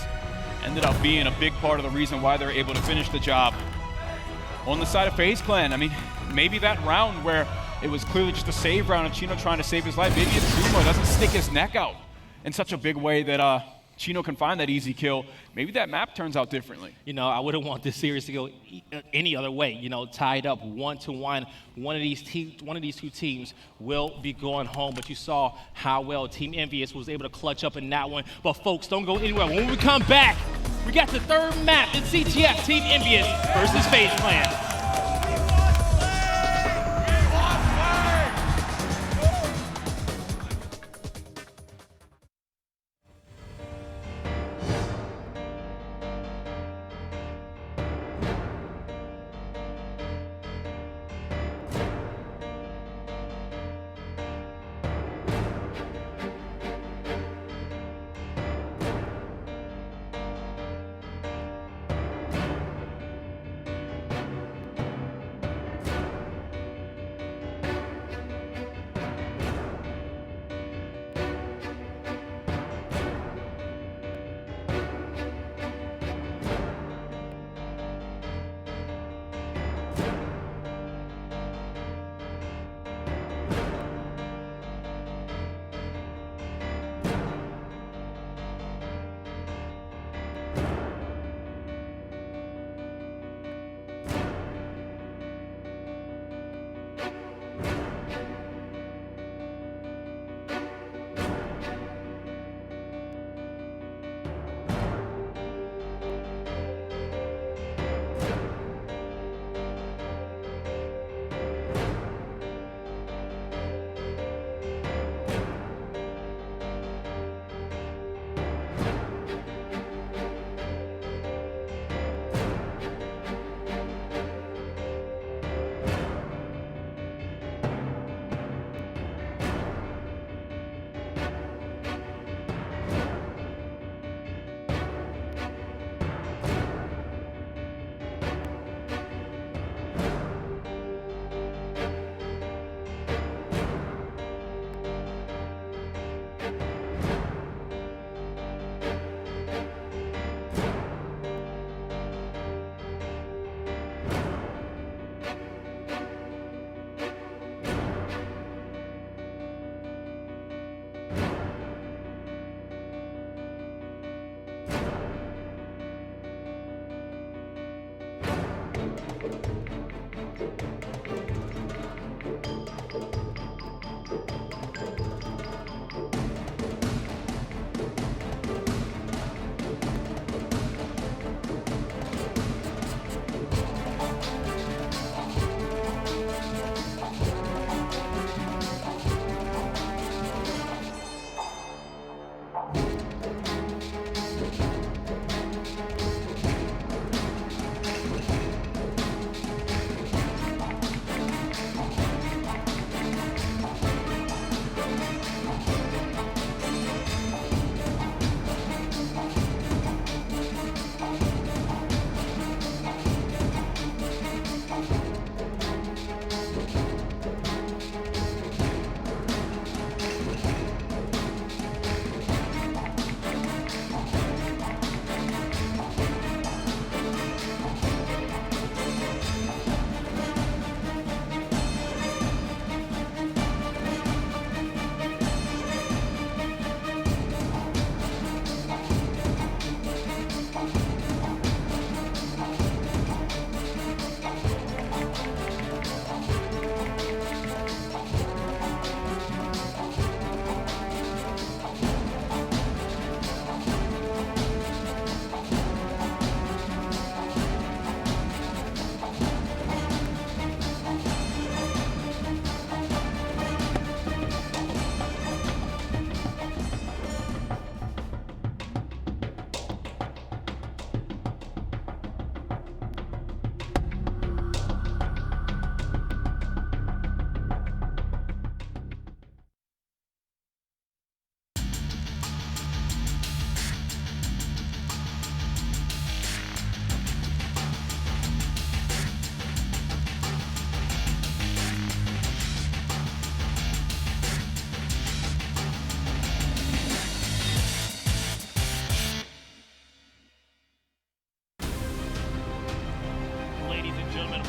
ended up being a big part of the reason why they're able to finish the job. On the side of FaZe Clan, I mean, maybe that round where it was clearly just a save round of Chino trying to save his life, maybe if Zuma doesn't stick his neck out in such a big way that Chino can find that easy kill, maybe that map turns out differently. You know, I wouldn't want this series to go any other way. You know, tied up 1-1. One of these 2 teams will be going home. But you saw how well Team EnVyUs was able to clutch up in that one. But folks, don't go anywhere. When we come back, we got the 3rd map in CTF, Team EnVyUs versus FaZe Clan.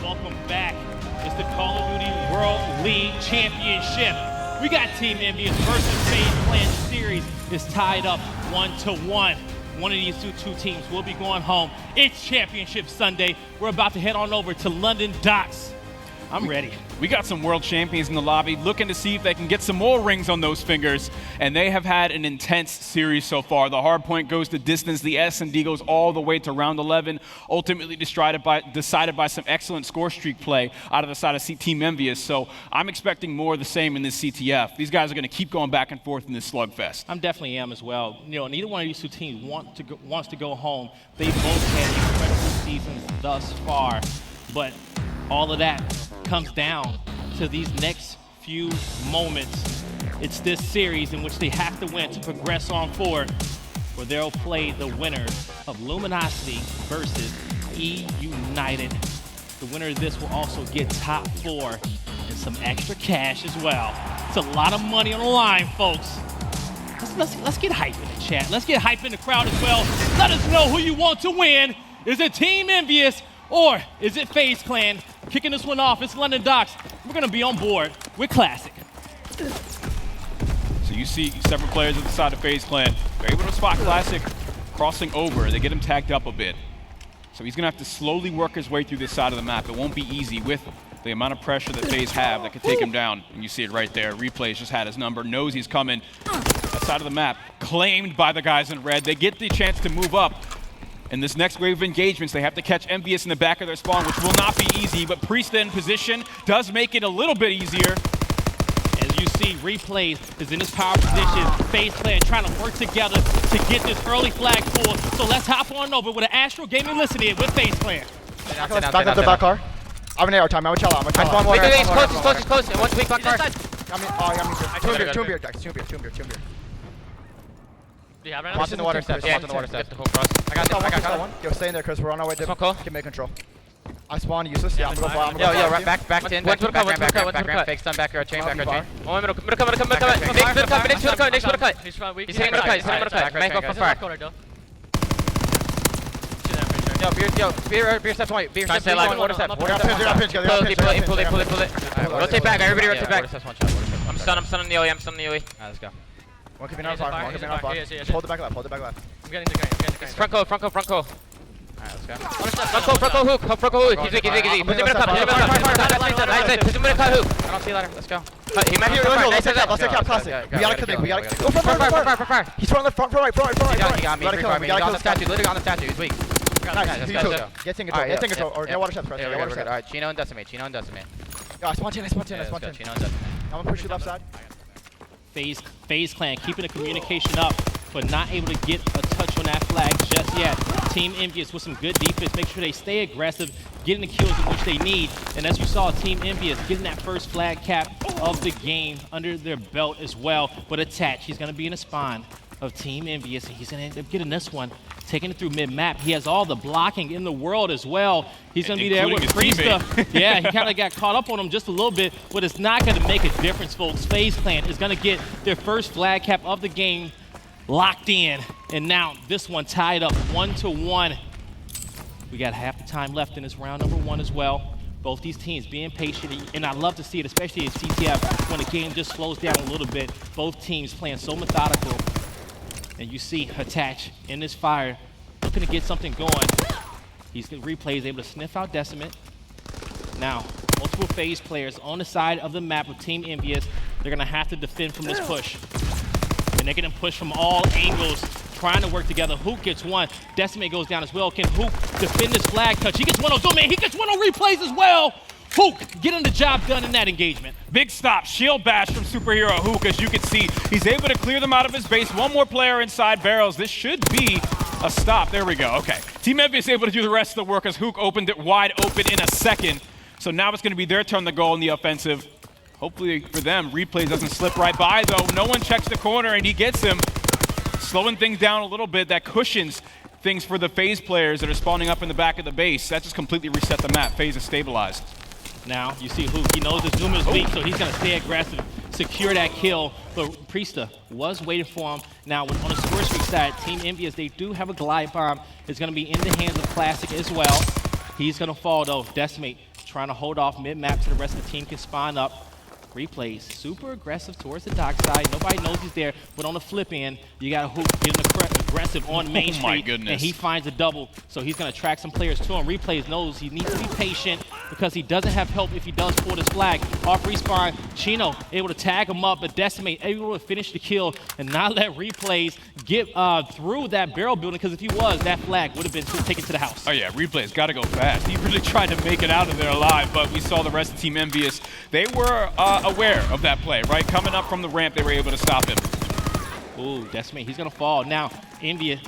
Welcome back. It's the Call of Duty World League Championship. We got Team EnVyUs versus FaZe Clan series is tied up 1-1. One of these two teams will be going home. It's Championship Sunday. We're about to head on over to London Docks. I'm ready. We got some world champions in the lobby looking to see if they can get some more rings on those fingers, and they have had an intense series so far. The hard point goes the distance, the S&D goes all the way to round 11, ultimately decided by some excellent score streak play out of the side of Team EnVyUs. So I'm expecting more of the same in this CTF. These guys are going to keep going back and forth in this slugfest. I'm definitely am as well. You know, neither one of these two teams wants to go home. They both had incredible seasons thus far, but all of that comes down to these next few moments. It's this series in which they have to win to progress on forward, where they'll play the winner of Luminosity versus E-United. The winner of this will also get top 4 and some extra cash as well. It's a lot of money on the line, folks. Let's get hype in the chat. Let's get hype in the crowd as well. Let us know who you want to win. Is it Team EnVyUs or is it FaZe Clan? Kicking this one off, it's London Docks. We're gonna be on board with Classic. So you see several players at the side of FaZe Clan. They're able to spot Classic crossing over. They get him tagged up a bit. So he's gonna have to slowly work his way through this side of the map. It won't be easy with the amount of pressure that FaZe have that could take him down. And you see it right there. Replay's just had his number, knows he's coming. That side of the map, claimed by the guys in red. They get the chance to move up. In this next wave of engagements, they have to catch EnVyUs in the back of their spawn, which will not be easy, but Priest in position does make it a little bit easier. As you see, Replays is in his power position. FaZe Clan trying to work together to get this early flag pull. So let's hop on over with an Astro Gaming listening with FaZe Clan. Back up the back car. I'm an AR time. I'm a chill out. Wait, he's close. One weak back car. Two beer. Do you have right now? Watch in the water steps. Get the whole cross. I got one. Yo, stay in there, Chris. We're on our way to get make control. I spawn useless. Yeah, I'm gonna go. Yo, back in. Back fake stun, back chain. Oh, I'm gonna come. Next cut. He's hitting middle cut. Make go for fire. Yo, beer step point. Beer step point. Water step. Pull it. Rotate back. Everybody rotate back. I'm stunned on the OE. Alright, let's go. One keeping on fire. Hold the back left. I'm getting the green. Front go. Alright, Alright, let's go. Front go hook. Front go hook. He's weak. Push him in a cup. Nice. Push hook. I don't see ladder. Let's go. He might be Let's take cap, classic. We gotta kill him. We gotta go front. He's front left, front right. He got me. We gotta kill him. We He's gotta on kill the statue. Literally on the statue. He's weak. Nice. Get in control. Or get water shots. Alright, Chino and Decimate. Yo, I spawned in. Chino and Decimate. I'm gonna push you left side. FaZe Clan keeping the communication up, but not able to get a touch on that flag just yet. Team EnVyUs with some good defense, make sure they stay aggressive, getting the kills in which they need. And as you saw, Team EnVyUs getting that first flag cap of the game under their belt as well. But Attach, he's going to be in the spawn of Team EnVyUs, and he's going to end up getting this one, taking it through mid-map. He has all the blocking in the world as well. He's going to be there with Priesta. Yeah, he kind of got caught up on him just a little bit, but it's not going to make a difference, folks. FaZe Clan is going to get their first flag cap of the game locked in, and now this one tied up 1-1. We got half the time left in this round number 1 as well. Both these teams being patient, and I love to see it, especially in CTF, when the game just slows down a little bit. Both teams playing so methodical, and you see Attach in this fire, looking to get something going. He's replays, able to sniff out Decimate. Now, multiple FaZe players on the side of the map with Team EnVyUs. They're gonna have to defend from this push. And they're getting pushed from all angles, trying to work together. Hook gets one. Decimate goes down as well. Can Hook defend this flag touch? He gets one on Zoom, he gets one on replays as well. Hook getting the job done in that engagement. Big stop, shield bash from Superhero Hook. As you can see, he's able to clear them out of his base. One more player inside barrels. This should be a stop. There we go, okay. Team EnVyUs able to do the rest of the work as Hook opened it wide open in a second. So now it's gonna be their turn to go in the offensive. Hopefully for them, replays doesn't slip right by though. No one checks the corner and he gets him. Slowing things down a little bit, that cushions things for the FaZe players that are spawning up in the back of the base. That just completely reset the map. FaZe is stabilized. Now you see Hook, he knows the Zoom is weak, so he's gonna stay aggressive, secure that kill. But Priesta was waiting for him. Now on the score streak side, Team EnVyUs, they do have a glide bomb. It's gonna be in the hands of Classic as well. He's gonna fall though. Decimate trying to hold off mid-map so the rest of the team can spawn up. Replays, super aggressive towards the dock side. Nobody knows he's there, but on the flip end, you got Hook getting aggressive on Main Street. My goodness. And he finds a double, so he's gonna track some players to him. Replays knows he needs to be patient because he doesn't have help if he does pull this flag. Off respawn, Chino able to tag him up, but Decimate able to finish the kill and not let Replays get through that barrel building, because if he was, that flag would have been taken to the house. Oh yeah, Replays gotta go fast. He really tried to make it out of there alive, but we saw the rest of Team EnVyUs. They were aware of that play, right? Coming up from the ramp, they were able to stop him. Ooh, Decimate, he's gonna fall. Now, EnVyUs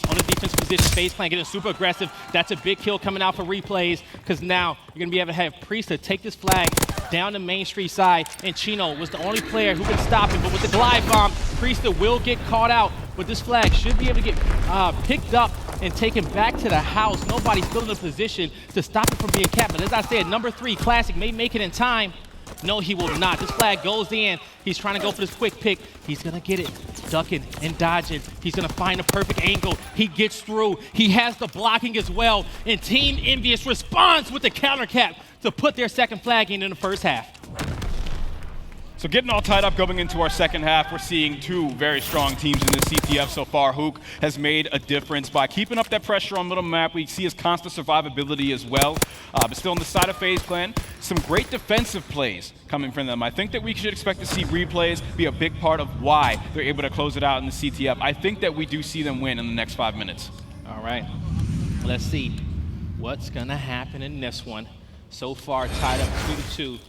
on the defense position, FaZe Clan getting super aggressive. That's a big kill coming out for Replays, because now you're gonna be able to have Priesta take this flag down the Main Street side, and Chino was the only player who could stop him, but with the glide bomb, Priesta will get caught out, but this flag should be able to get picked up and taken back to the house. Nobody's still in a position to stop it from being capped, but as I said, number 3, Classic may make it in time. No, he will not. This flag goes in. He's trying to go for this quick pick. He's going to get it. Ducking and dodging. He's going to find a perfect angle. He gets through. He has the blocking as well. And Team EnVyUs responds with the counter cap to put their second flag in the first half. So getting all tied up going into our second half, we're seeing 2 very strong teams in this CTF so far. Hook has made a difference by keeping up that pressure on middle map. We see his constant survivability as well. But still on the side of FaZe Clan, some great defensive plays coming from them. I think that we should expect to see replays be a big part of why they're able to close it out in the CTF. I think that we do see them win in the next 5 minutes. All right, let's see what's gonna happen in this one. So far tied up 2-2.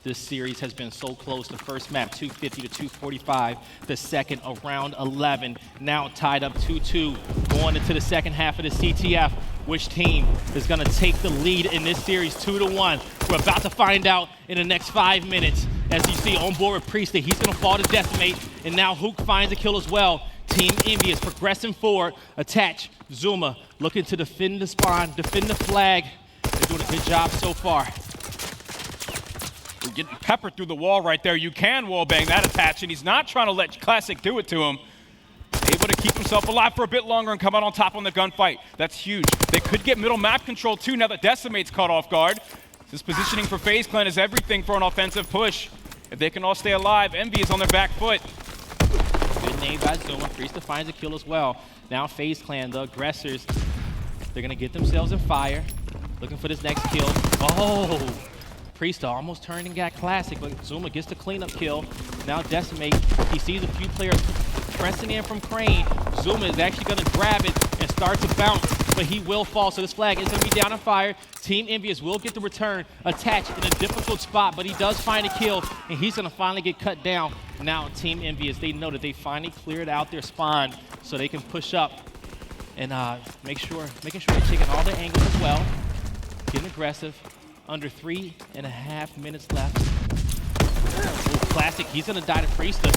This series has been so close. The first map, 250 to 245. The second, around 11. Now tied up 2-2. Going into the second half of the CTF. Which team is going to take the lead in this series 2-1? We're about to find out in the next 5 minutes. As you see on board with Priesta, he's going to fall to Decimate. And now Hook finds a kill as well. Team EnVyUs progressing forward. Attach, Zuma looking to defend the spawn, defend the flag. They're doing a good job so far. We're getting peppered through the wall right there. You can wallbang that Attach, and he's not trying to let Classic do it to him. Able to keep himself alive for a bit longer and come out on top on the gunfight. That's huge. They could get middle map control too now that Decimate's caught off guard. This positioning for FaZe Clan is everything for an offensive push. If they can all stay alive, Envy is on their back foot. Good name by Zuma. Priesta finds a kill as well. Now FaZe Clan, the aggressors, They're gonna get themselves in fire, looking for this next kill. Oh, Priesta almost turned and got classic, but Zuma gets the cleanup kill. Now Decimate, he sees a few players pressing in from Crane. Zuma is actually gonna grab it and start to bounce, but he will fall, so this flag is gonna be down on fire. Team EnVyUs will get the return, attached in a difficult spot, but he does find a kill, and he's gonna finally get cut down. Now Team EnVyUs, they know that they finally cleared out their spawn, so they can push up and making sure they're taking all their angles as well. Getting aggressive. Under 3.5 minutes left. Ooh, classic, he's gonna die to Priesta.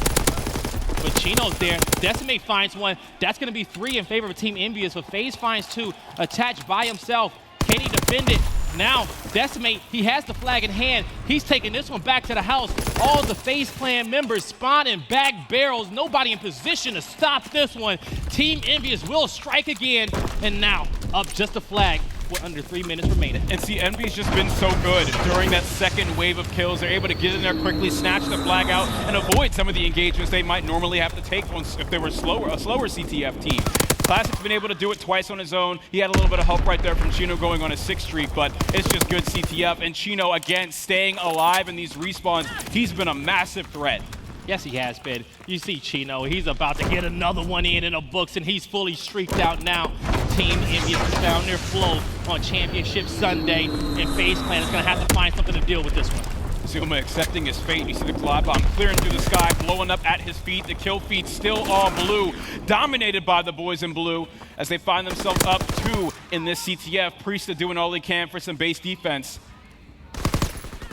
But Chino's there. Decimate finds one. That's gonna be 3 in favor of Team EnVyUs, but FaZe finds 2. Attached by himself. Can he defend it? Now, Decimate, he has the flag in hand. He's taking this one back to the house. All the FaZe clan members spawning back barrels. Nobody in position to stop this one. Team EnVyUs will strike again. And now, up just a flag with under 3 minutes remaining. And see, EnVy's just been so good during that second wave of kills. They're able to get in there quickly, snatch the flag out, and avoid some of the engagements they might normally have to take if they were a slower CTF team. Classic's been able to do it twice on his own. He had a little bit of help right there from Chino going on a 6 streak, but it's just good CTF. And Chino, again, staying alive in these respawns. He's been a massive threat. Yes, he has been. You see Chino, he's about to get another one in the books, and he's fully streaked out now. Team EnVyUs has found their flow on Championship Sunday, and FaZe Clan is going to have to find something to deal with this one. Zuma accepting his fate. You see the glide bomb clearing through the sky, blowing up at his feet. The kill feed still all blue, dominated by the boys in blue as they find themselves up 2 in this CTF. Priesta doing all he can for some base defense.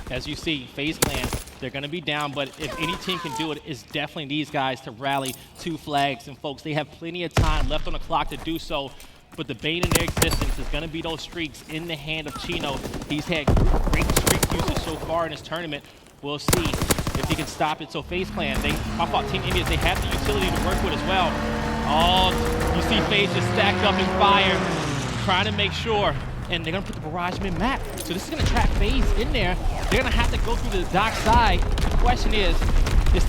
As you see, FaZe Clan, they're going to be down, but if any team can do it, it's definitely these guys to rally 2 flags. And folks, they have plenty of time left on the clock to do so. But the bane in their existence is going to be those streaks in the hand of Chino. He's had great streak usage so far in this tournament. We'll see if he can stop it. So FaZe Clan, Team EnVyUs, they have the utility to work with as well. Oh, you see FaZe just stacked up in fire, trying to make sure. And they're going to put the barrage mid-map. So this is going to trap FaZe in there. They're going to have to go through the dock side. The question is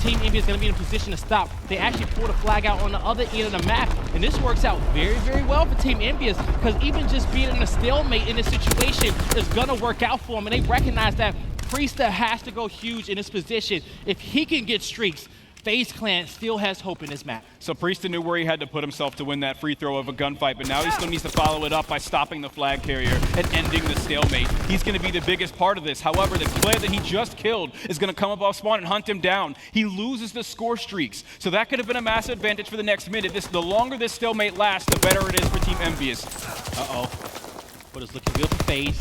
Team EnVyUs going to be in a position to stop? They actually pulled a flag out on the other end of the map, and this works out very, very well for Team EnVyUs, because even just being in a stalemate in this situation is going to work out for them, and they recognize that Priesta has to go huge in this position. If he can get streaks, FaZe Clan still has hope in this map. So Priesta knew where he had to put himself to win that free throw of a gunfight, but now he still needs to follow it up by stopping the flag carrier and ending the stalemate. He's going to be the biggest part of this. However, the player that he just killed is going to come up off spawn and hunt him down. He loses the score streaks, so that could have been a massive advantage for the next minute. The longer this stalemate lasts, the better it is for Team EnVyUs. Uh-oh. But it's looking good for FaZe.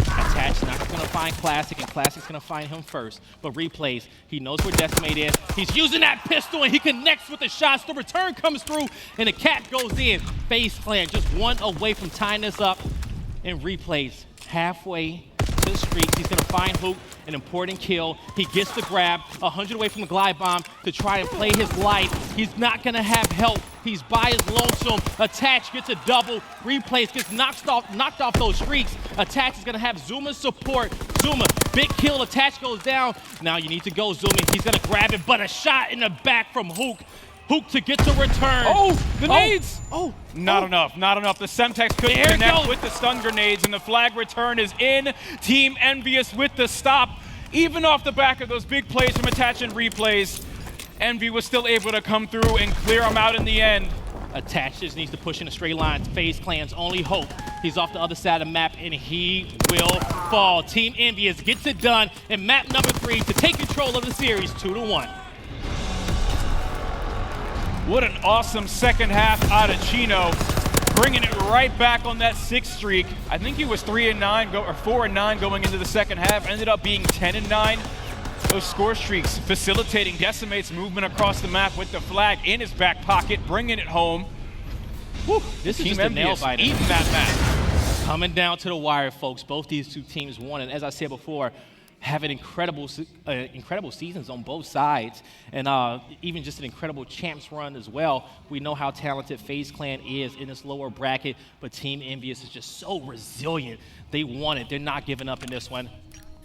Attached, not going to find Classic, and Classic's going to find him first. But replays, he knows where Decimate is. He's using that pistol, and he connects with the shots. The return comes through, and the cat goes in. FaZe Clan just 1 away from tying this up. And replays, halfway to the streaks. He's going to find Hook, an important kill. He gets the grab, 100 away from the glide bomb to try and play his life. He's not going to have help. He's by his lonesome. Attach gets a double. Replays gets knocked off those streaks. Attach is going to have Zuma's support. Zuma, big kill. Attach goes down. Now you need to go, Zuma. He's going to grab it, but a shot in the back from Hook. Hook to get the return. Oh, grenades! Not enough, not enough. The Semtex couldn't connect with the stun grenades, and the flag return is in. Team EnVyUs with the stop. Even off the back of those big plays from Attach and replays, Envy was still able to come through and clear them out in the end. Attach just needs to push in a straight line. FaZe Clan's only hope. He's off the other side of the map, and he will fall. Team EnVyUs gets it done in map number 3 to take control of the series 2-1. What an awesome second half out of Chino, bringing it right back on that 6 streak. I think he was 4-9 going into the second half. Ended up being 10-9. Those score streaks facilitating Decimate's movement across the map with the flag in his back pocket, bringing it home. Whew, this is just a nail biter. Eating that map. Coming down to the wire, folks. Both these 2 teams won, and as I said before, having incredible seasons on both sides, and even just an incredible champs run as well. We know how talented FaZe Clan is in this lower bracket, but Team EnVyUs is just so resilient. They won it. They're not giving up in this one.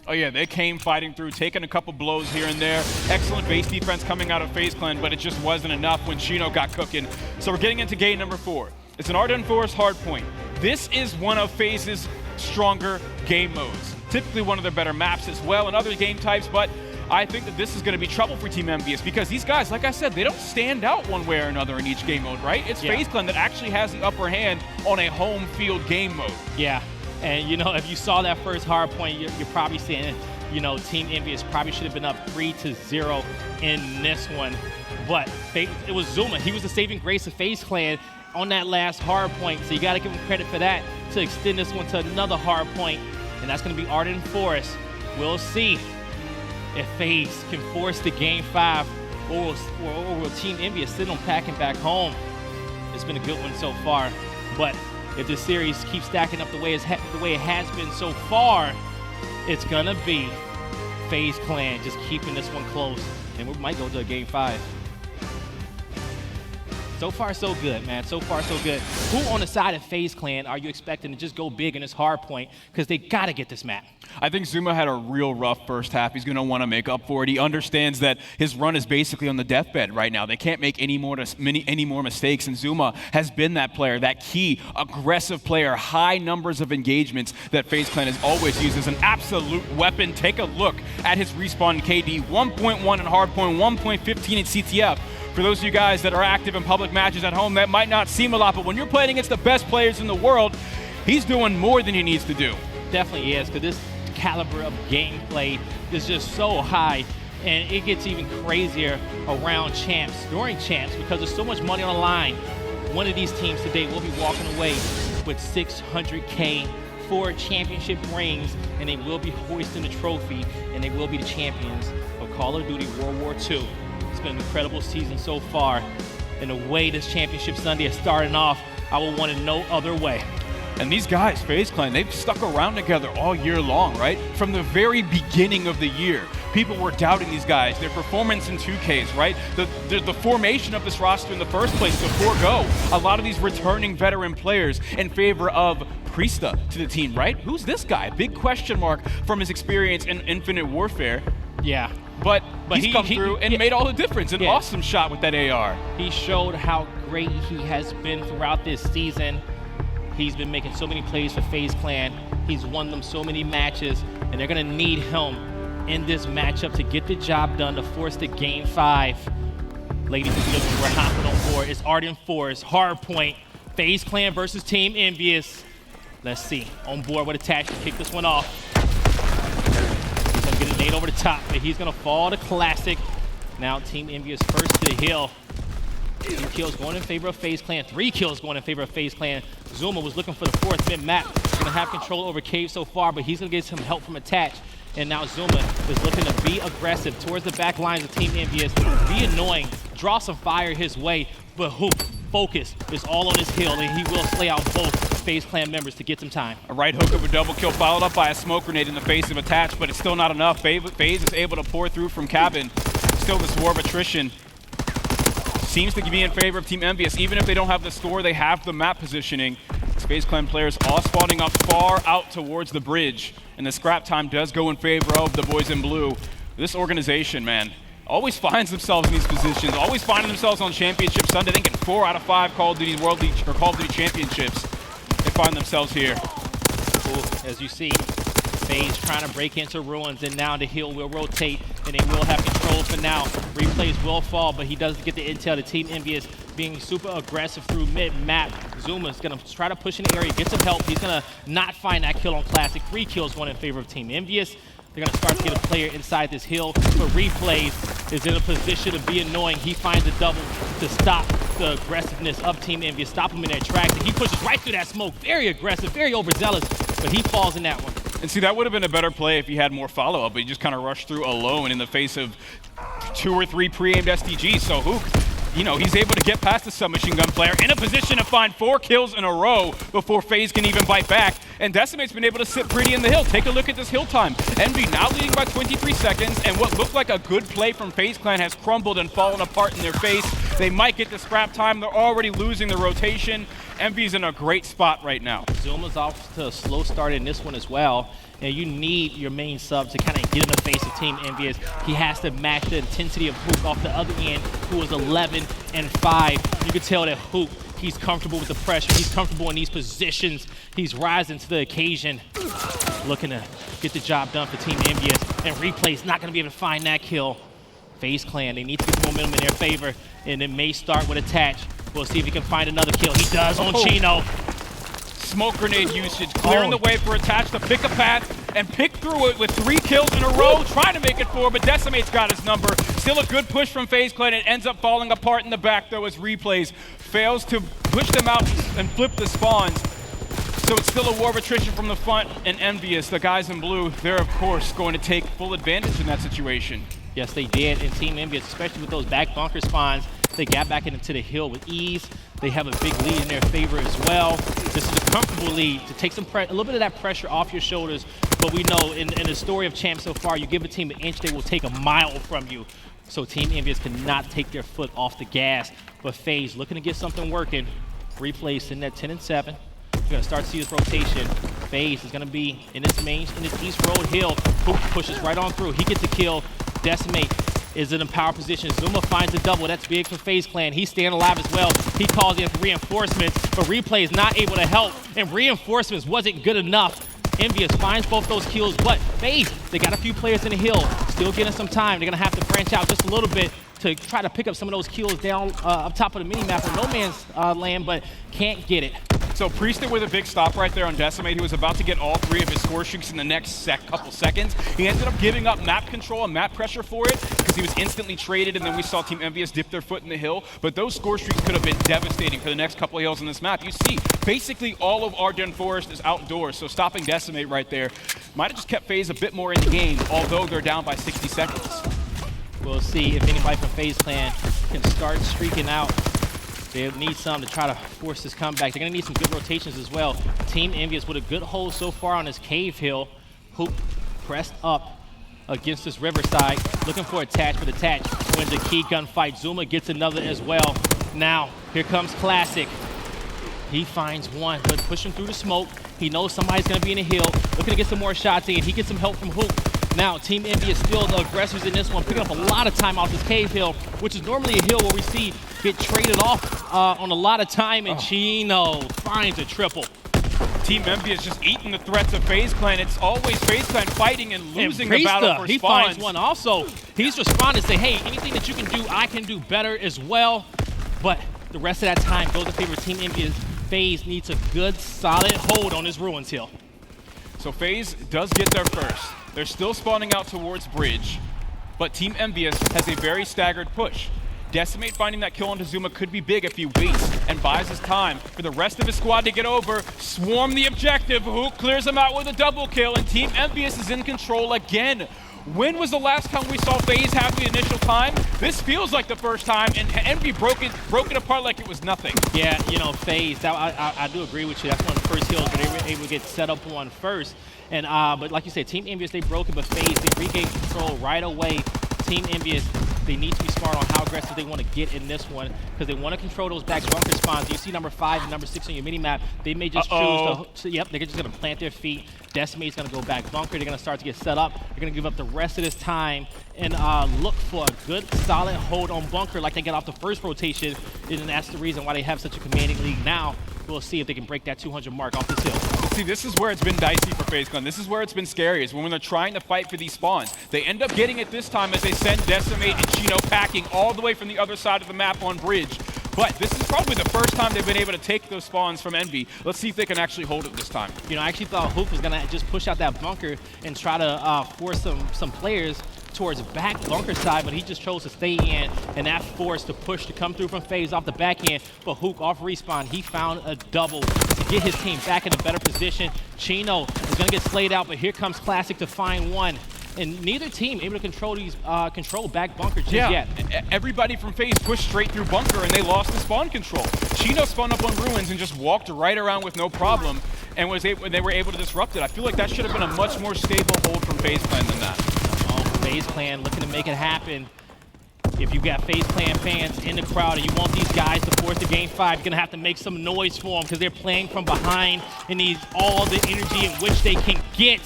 Oh yeah, they came fighting through, taking a couple blows here and there. Excellent base defense coming out of FaZe Clan, but it just wasn't enough when Chino got cooking. So we're getting into game number 4. It's an Ardent Forest hard point. this is one of FaZe's stronger game modes. Typically one of their better maps as well and other game types, but I think that this is going to be trouble for Team EnVyUs because these guys, like I said, they don't stand out one way or another in each game mode, right? It's FaZe Clan that actually has the upper hand on a home field game mode. Yeah, and you know, if you saw that first hard point, you're probably saying, you know, Team EnVyUs probably should have been up 3-0 in this one. But it was Zuma. He was the saving grace of FaZe Clan on that last hard point, so you got to give him credit for that to extend this one to another hard point, and that's going to be Arden Forest. We'll see if FaZe can force the Game 5 or will Team EnVyUs sit on packing back home. It's been a good one so far, but if this series keeps stacking up the way it has been so far, it's going to be FaZe Clan just keeping this one close, and we might go to a Game 5. So far, so good, man. So far, so good. Who on the side of FaZe Clan are you expecting to just go big in this hard point? Because they got to get this map. I think Zuma had a real rough first half. He's going to want to make up for it. He understands that his run is basically on the deathbed right now. They can't make any more mistakes, and Zuma has been that player, that key, aggressive player, high numbers of engagements that FaZe Clan has always used as an absolute weapon. Take a look at his respawn KD, 1.1 in hardpoint, 1.15 in CTF. For those of you guys that are active in public matches at home, that might not seem a lot, but when you're playing against the best players in the world, he's doing more than he needs to do. Definitely is, because this caliber of gameplay is just so high, and it gets even crazier around champs, during champs, because there's so much money on the line. One of these teams today will be walking away with $600K, 4 championship rings, and they will be hoisting the trophy, and they will be the champions of Call of Duty World War II. It's been an incredible season so far, and the way this championship Sunday is starting off, I will want it no other way. And these guys, FaZe Clan, they've stuck around together all year long, right? From the very beginning of the year, people were doubting these guys, their performance in 2Ks, right? The formation of this roster in the first place to forego a lot of these returning veteran players in favor of Priesta to the team, right? Who's this guy? Big question mark from his experience in Infinite Warfare. Yeah. But he's come through and made all the difference. An awesome shot with that AR. He showed how great he has been throughout this season. He's been making so many plays for FaZe Clan. He's won them so many matches, and they're going to need him in this matchup to get the job done, to force the Game 5. Ladies and gentlemen, we're hopping on board. It's Arden Forest, hardpoint, FaZe Clan versus Team EnVyUs. Let's see. On board with attach to kick this one off. He's going to get a nade over the top, but he's going to fall to Classic. Now Team EnVyUs first to the hill. 2 kills going in favor of FaZe Clan, 3 kills going in favor of FaZe Clan. Zuma was looking for the 4th mid-map. Going to have control over Cave so far, but he's going to get some help from attach. And now Zuma is looking to be aggressive towards the back lines of Team EnVyUs. Be annoying, draw some fire his way, but Hoop, focus, is all on his hill, and he will slay out both FaZe Clan members to get some time. A right hook of a double kill followed up by a smoke grenade in the face of attach, but it's still not enough. FaZe is able to pour through from cabin. Still this war of attrition seems to be in favor of Team EnVyUs. Even if they don't have the score, they have the map positioning. FaZe Clan players all spawning up far out towards the bridge, and the scrap time does go in favor of the boys in blue. This organization, man, always finds themselves in these positions, always finding themselves on Championship Sunday. They get 4 out of 5 Call of Duty World League or Call of Duty Championships. They find themselves here. Ooh, as you see, FaZe trying to break into ruins, and now the hill will rotate, and they will have control for now. Replays will fall, but he does get the intel. The Team EnVyUs being super aggressive through mid-map. Zuma's going to try to push in the area, get some help. He's going to not find that kill on Classic. 3 kills going in favor of Team EnVyUs. They're going to start to get a player inside this hill, but Replays is in a position to be annoying. He finds a double to stop the aggressiveness of Team EnVyUs, stop him in their tracks, and he pushes right through that smoke. Very aggressive, very overzealous, but he falls in that one. And see, that would have been a better play if he had more follow-up, but he just kind of rushed through alone in the face of 2 or 3 pre-aimed STGs. So Hook, you know, he's able to get past the submachine gun player in a position to find 4 kills in a row before FaZe can even bite back. And Decimate's been able to sit pretty in the hill. Take a look at this hill time. Envy now leading by 23 seconds, and what looked like a good play from FaZe Clan has crumbled and fallen apart in their face. They might get the scrap time. They're already losing the rotation. Envy's in a great spot right now. Zuma's off to a slow start in this one as well. And you need your main sub to kind of get in the face of Team EnVyUs. He has to match the intensity of Hoop off the other end, who was 11 and 5. You could tell that Hoop He's comfortable with the pressure. He's comfortable in these positions. He's rising to the occasion. Looking to get the job done for Team EnVyUs. And Replay's not going to be able to find that kill. FaZe Clan, they need to get the momentum in their favor. And it may start with Attach. We'll see if he can find another kill. He does on Chino. Smoke grenade usage, clearing the way for Attach to pick a path and pick through it with 3 kills in a row, trying to make it 4, but Decimate's got his number. Still a good push from FaZe Clan. It ends up falling apart in the back, though, as Replays fails to push them out and flip the spawns. So it's still a war of attrition from the front, and EnVyUs, the guys in blue, they're, of course, going to take full advantage in that situation. Yes, they did, and Team EnVyUs, especially with those back bunker spawns, they got back into the hill with ease. They have a big lead in their favor as well. This is a comfortable lead to take a little bit of that pressure off your shoulders. But we know in the story of champs so far, you give a team an inch, they will take a mile from you. So Team EnVyUs cannot take their foot off the gas. But FaZe looking to get something working. Replays sitting at 10 and 7. You're gonna start to see this rotation. FaZe is gonna be in this East Road hill. Hook pushes right on through. He gets the kill. Decimate is in a power position. Zuma finds a double. That's big for FaZe Clan. He's staying alive as well. He calls in for reinforcements, but Replay is not able to help, and reinforcements wasn't good enough. EnVyUs finds both those kills, but FaZe, they got a few players in the hill, still getting some time. They're gonna have to branch out just a little bit to try to pick up some of those kills down up top of the mini-map in no man's land, but can't get it. So Priester with a big stop right there on Decimate. He was about to get all 3 of his score streaks in the next couple seconds. He ended up giving up map control and map pressure for it because he was instantly traded, and then we saw Team EnVyUs dip their foot in the hill. But those score streaks could have been devastating for the next couple of hills on this map. You see, basically all of Arden Forest is outdoors, so stopping Decimate right there might have just kept FaZe a bit more in the game, although they're down by 60 seconds. We'll see if anybody from FaZe Clan can start streaking out. They need some to try to force this comeback. They're going to need some good rotations as well. Team EnVyUs with a good hold so far on this cave hill. Hoop pressed up against this riverside. Looking for Attach, but Attach wins a key gunfight. Zuma gets another as well. Now, here comes Classic. He finds one, but pushing through the smoke. He knows somebody's going to be in the hill. Looking to get some more shots in. He gets some help from Hoop. Now, Team EnVyUs still the aggressors in this one, picking up a lot of time off this cave hill, which is normally a hill where we see get traded off on a lot of time, and Chino finds a triple. Team EnVyUs just eating the threats of FaZe Clan. It's always FaZe Clan fighting and losing the Priester, battle for he spawns. finds one also. He's responded to say, hey, anything that you can do, I can do better as well. But the rest of that time goes in favor of Team EnVyUs. FaZe needs a good, solid hold on this Ruins hill. So FaZe does get there first. They're still spawning out towards Bridge, but Team EnVyUs has a very staggered push. Decimate finding that kill onto Zuma could be big if he waits and buys his time for the rest of his squad to get over, swarm the objective. Who clears him out with a double kill, and Team EnVyUs is in control again. When was the last time we saw FaZe have the initial time? This feels like the first time, and Envy broke it apart like it was nothing. Yeah, you know, FaZe, I do agree with you. That's one of the first hills where they were able to get set up on first. And but like you said, Team EnVyUs, they broke it, but FaZe, they regained control right away. Team EnVyUs, they need to be smart on how aggressive they want to get in this one, because they want to control those back bunker spawns. You see number 5 and number 6 on your mini-map. They may just choose to, yep, they're just going to plant their feet. Decimate's going to go back bunker. They're going to start to get set up. They're going to give up the rest of this time and look for a good, solid hold on bunker like they got off the first rotation. And that's the reason why they have such a commanding lead now. We'll see if they can break that 200 mark off this hill. See, this is where it's been dicey for FaZe Clan. This is where it's been scary, is when they're trying to fight for these spawns. They end up getting it this time as they send Decimate and Chino packing all the way from the other side of the map on Bridge. But this is probably the first time they've been able to take those spawns from Envy. Let's see if they can actually hold it this time. You know, I actually thought Hoop was going to just push out that bunker and try to force some players towards back bunker side, but he just chose to stay in, and that forced the push to come through from FaZe off the back end. But Hook off respawn, he found a double to get his team back in a better position. Chino is going to get slayed out, but here comes Classic to find one. And neither team able to control these control back bunker just yet. Everybody from FaZe pushed straight through bunker, and they lost the spawn control. Chino spun up on Ruins and just walked right around with no problem, and they were able to disrupt it. I feel like that should have been a much more stable hold from FaZe Clan than that. FaZe Clan looking to make it happen. If you got FaZe Clan fans in the crowd and you want these guys to force the game 5, you're gonna have to make some noise for them, because they're playing from behind and need all the energy in which they can get.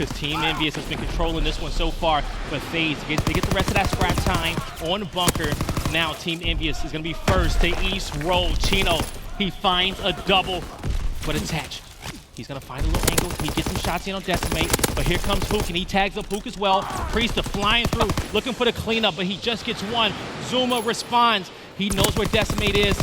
because Team EnVyUs has been controlling this one so far. But FaZe, they get the rest of that scrap time on bunker. Now Team EnVyUs is going to be first to East Road. Chino, he finds a double, but attach. He's going to find a little angle. He gets some shots in on Decimate, but here comes Hook, and he tags up Hook as well. Priesta flying through, looking for the cleanup, but he just gets one. Zuma responds. He knows where Decimate is.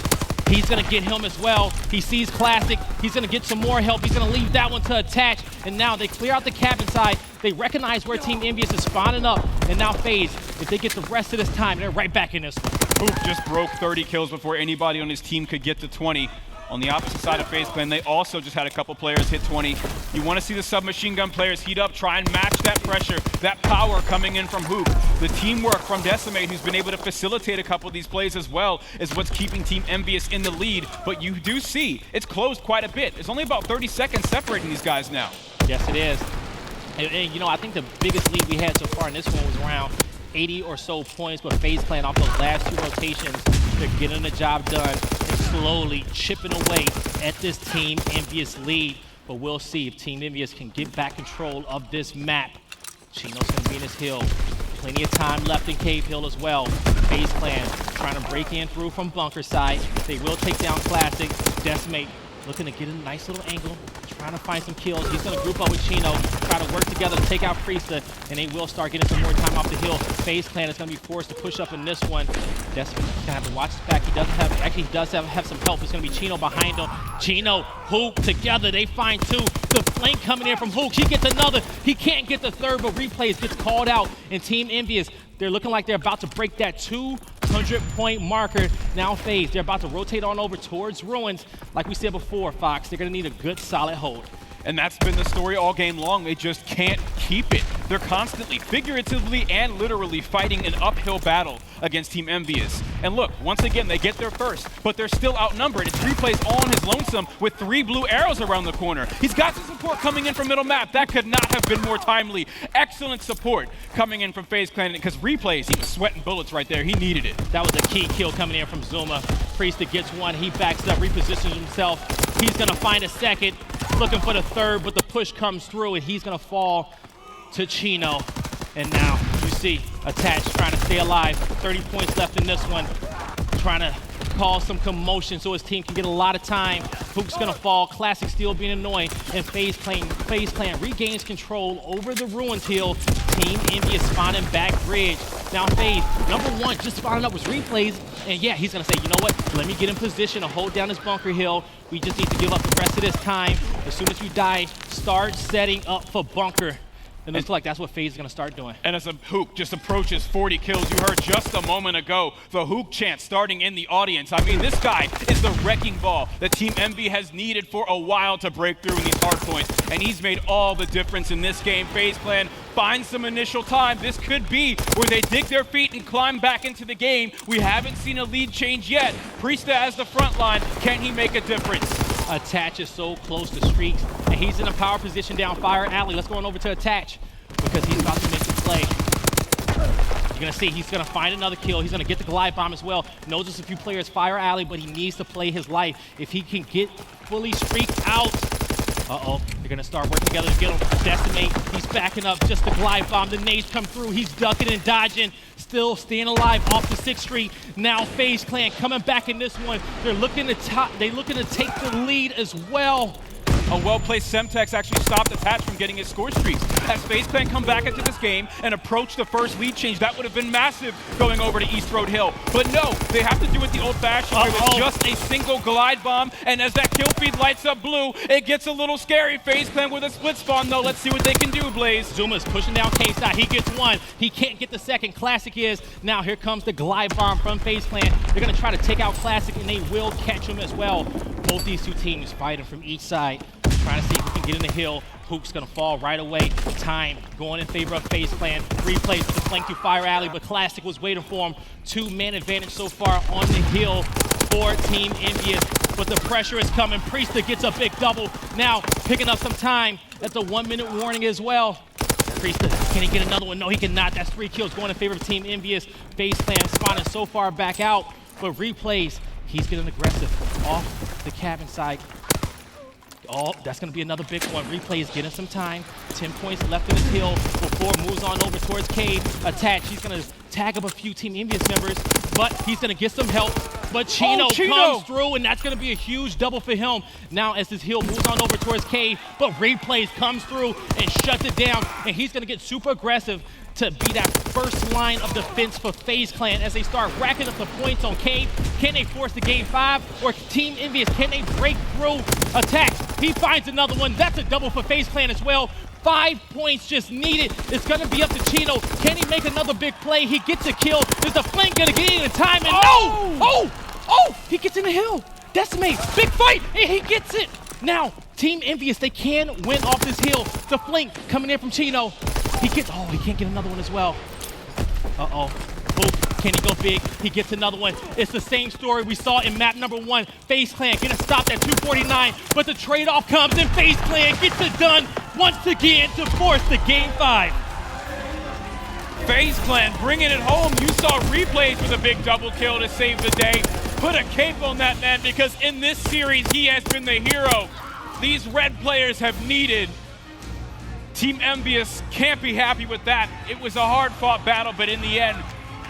He's going to get him as well. He sees Classic. He's going to get some more help. He's going to leave that one to attach. And now they clear out the cabin side. They recognize where Team EnVyUs is spawning up. And now FaZe, if they get the rest of this time, they're right back in this one. Hook just broke 30 kills before anybody on his team could get to 20. On the opposite side of FaZe Clan, they also just had a couple players hit 20. You want to see the submachine gun players heat up, try and match that pressure, that power coming in from Hook. The teamwork from Decimate, who's been able to facilitate a couple of these plays as well, is what's keeping Team EnVyUs in the lead. But you do see it's closed quite a bit. There's only about 30 seconds separating these guys now. Yes, it is. And you know, I think the biggest lead we had so far in this one was around 80 or so points, but FaZe Clan off the last 2 rotations, they're getting the job done and slowly chipping away at this Team EnVyUs lead. But we'll see if Team EnVyUs can get back control of this map. Chino's gonna be in his hill. Plenty of time left in Cave Hill as well. FaZe Clan trying to break in through from bunker side. They will take down Classic. Decimate looking to get a nice little angle, trying to find some kills. He's going to group up with Chino, try to work together to take out Priesta, and they will start getting some more time off the hill. FaZe Clan is going to be forced to push up in this one. Decimate going to have to watch his back. He doesn't have, actually he does have some help. It's going to be Chino behind him. Chino, Hook together, they find 2. The flank coming in from Hook, he gets another. He can't get the third, but Replays gets called out. And Team EnVyUs, they're looking like they're about to break that 200-point marker. Now FaZe, they're about to rotate on over towards Ruins. Like we said before, Fox, they're going to need a good, solid hold. And that's been the story all game long. They just can't keep it. They're constantly, figuratively and literally, fighting an uphill battle against Team EnVyUs. And look, once again, they get there first, but they're still outnumbered. It's Replays all on his lonesome with 3 blue arrows around the corner. He's got some support coming in from middle map. That could not have been more timely. Excellent support coming in from FaZe Clan, because Replays, he was sweating bullets right there. He needed it. That was a key kill coming in from Zuma. Priesta gets one. He backs up, repositions himself. He's going to find a second, looking for the third, but the push comes through, and he's going to fall to Chino. And now you see Attach trying to stay alive. 30 points left in this one. Trying to cause some commotion so his team can get a lot of time. Hook's going to fall. Classic still being annoying. And FaZe Clan regains control over the Ruins Hill. Team EnVyUs spawning back bridge. Now FaZe, number 1, just spawning up with Replays. And yeah, he's going to say, you know what? Let me get in position to hold down this bunker hill. We just need to give up the rest of this time. As soon as you die, start setting up for bunker. And it looks like that's what FaZe is going to start doing. And as a Hook just approaches 40 kills, you heard just a moment ago the Hook chant starting in the audience. I mean, this guy is the wrecking ball that Team EnVy has needed for a while to break through in these hard points. And he's made all the difference in this game. FaZe Clan finds some initial time. This could be where they dig their feet and climb back into the game. We haven't seen a lead change yet. Priesta as the front line. Can he make a difference? Attach is so close to Streaks, and he's in a power position down Fire Alley. Let's go on over to Attach, because he's about to make the play. You're going to see he's going to find another kill. He's going to get the glide bomb as well. Knows there's a few players Fire Alley, but he needs to play his life. If he can get fully streaked out, uh-oh, they're going to start working together to get him. Decimate, he's backing up, just the glide bomb. The nades come through, he's ducking and dodging. Still staying alive off the 6th Street. Now FaZe Clan coming back in this one. They're looking to take the lead as well. A well-placed Semtex actually stopped Attach from getting his score streaks. As FaZe Clan come back into this game and approach the first lead change, that would have been massive going over to East Road Hill. But no, they have to do it the old-fashioned way with just a single glide bomb. And as that kill feed lights up blue, it gets a little scary. FaZe Clan with a split spawn, though. Let's see what they can do, Blaze. Zuma's pushing down K-Side. He gets one. He can't get the second. Classic is. Now here comes the glide bomb from FaZe Clan. They're going to try to take out Classic, and they will catch him as well. Both these two teams fighting from each side, trying to see if we can get in the hill. Hook's gonna fall right away. Time going in favor of FaZe Clan. Replays with the flank through Fire Alley, but Classic was waiting for him. 2-man advantage so far on the hill for Team EnVyUs. But the pressure is coming. Priesta gets a big double. Now picking up some time. That's a 1-minute warning as well. Priesta, can he get another one? No, he cannot. That's 3 kills going in favor of Team EnVyUs. FaZe Clan spawning so far back out, but Replays, he's getting aggressive off the cabin side. Oh, that's going to be another big one. Replay is getting some time. 10 points left in his hill before moves on over towards Cade. Attach. He's going to tag up a few Team EnVyUs members, but he's going to get some help. But Chino comes through, and that's going to be a huge double for him. Now as his hill moves on over towards Cade, but Replays comes through and shuts it down, and he's going to get super aggressive to be that first line of defense for FaZe Clan as they start racking up the points on Cade. Can they force the game 5? Or Team EnVyUs, can they break through attacks? He finds another one. That's a double for FaZe Clan as well. 5 points just needed. It's going to be up to Chino. Can he make another big play? He gets a kill. Is the flank going to get in time? And he gets in the hill. Decimate, big fight, and he gets it. Now, Team EnVyUs, they can win off this hill. The flank coming in from Chino. He can't get another one as well. Can he go big? He gets another one. It's the same story we saw in map number 1. FaZe Clan getting stopped at 249, but the trade-off comes and FaZe Clan gets it done once again to force the game 5. FaZe Clan bringing it home. You saw Replays with a big double kill to save the day. Put a cape on that man because in this series, he has been the hero these red players have needed. Team EnVyUs can't be happy with that. It was a hard-fought battle, but in the end,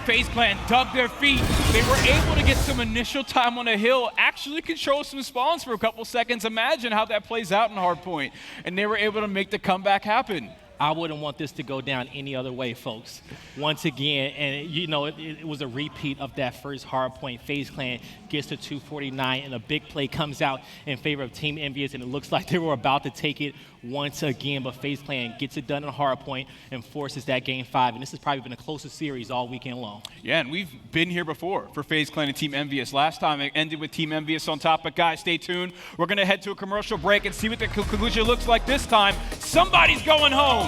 FaZe Clan dug their feet. They were able to get some initial time on the hill, actually control some spawns for a couple seconds. Imagine how that plays out in Hardpoint. And they were able to make the comeback happen. I wouldn't want this to go down any other way, folks. Once again, and you know, it was a repeat of that first hard point. FaZe Clan gets to 249, and a big play comes out in favor of Team EnVyUs, and it looks like they were about to take it once again, but FaZe Clan gets it done in hard point and forces that game 5, and this has probably been the closest series all weekend long. Yeah, and we've been here before for FaZe Clan and Team EnVyUs. Last time it ended with Team EnVyUs on top, but guys, stay tuned. We're gonna head to a commercial break and see what the conclusion looks like this time. Somebody's going home.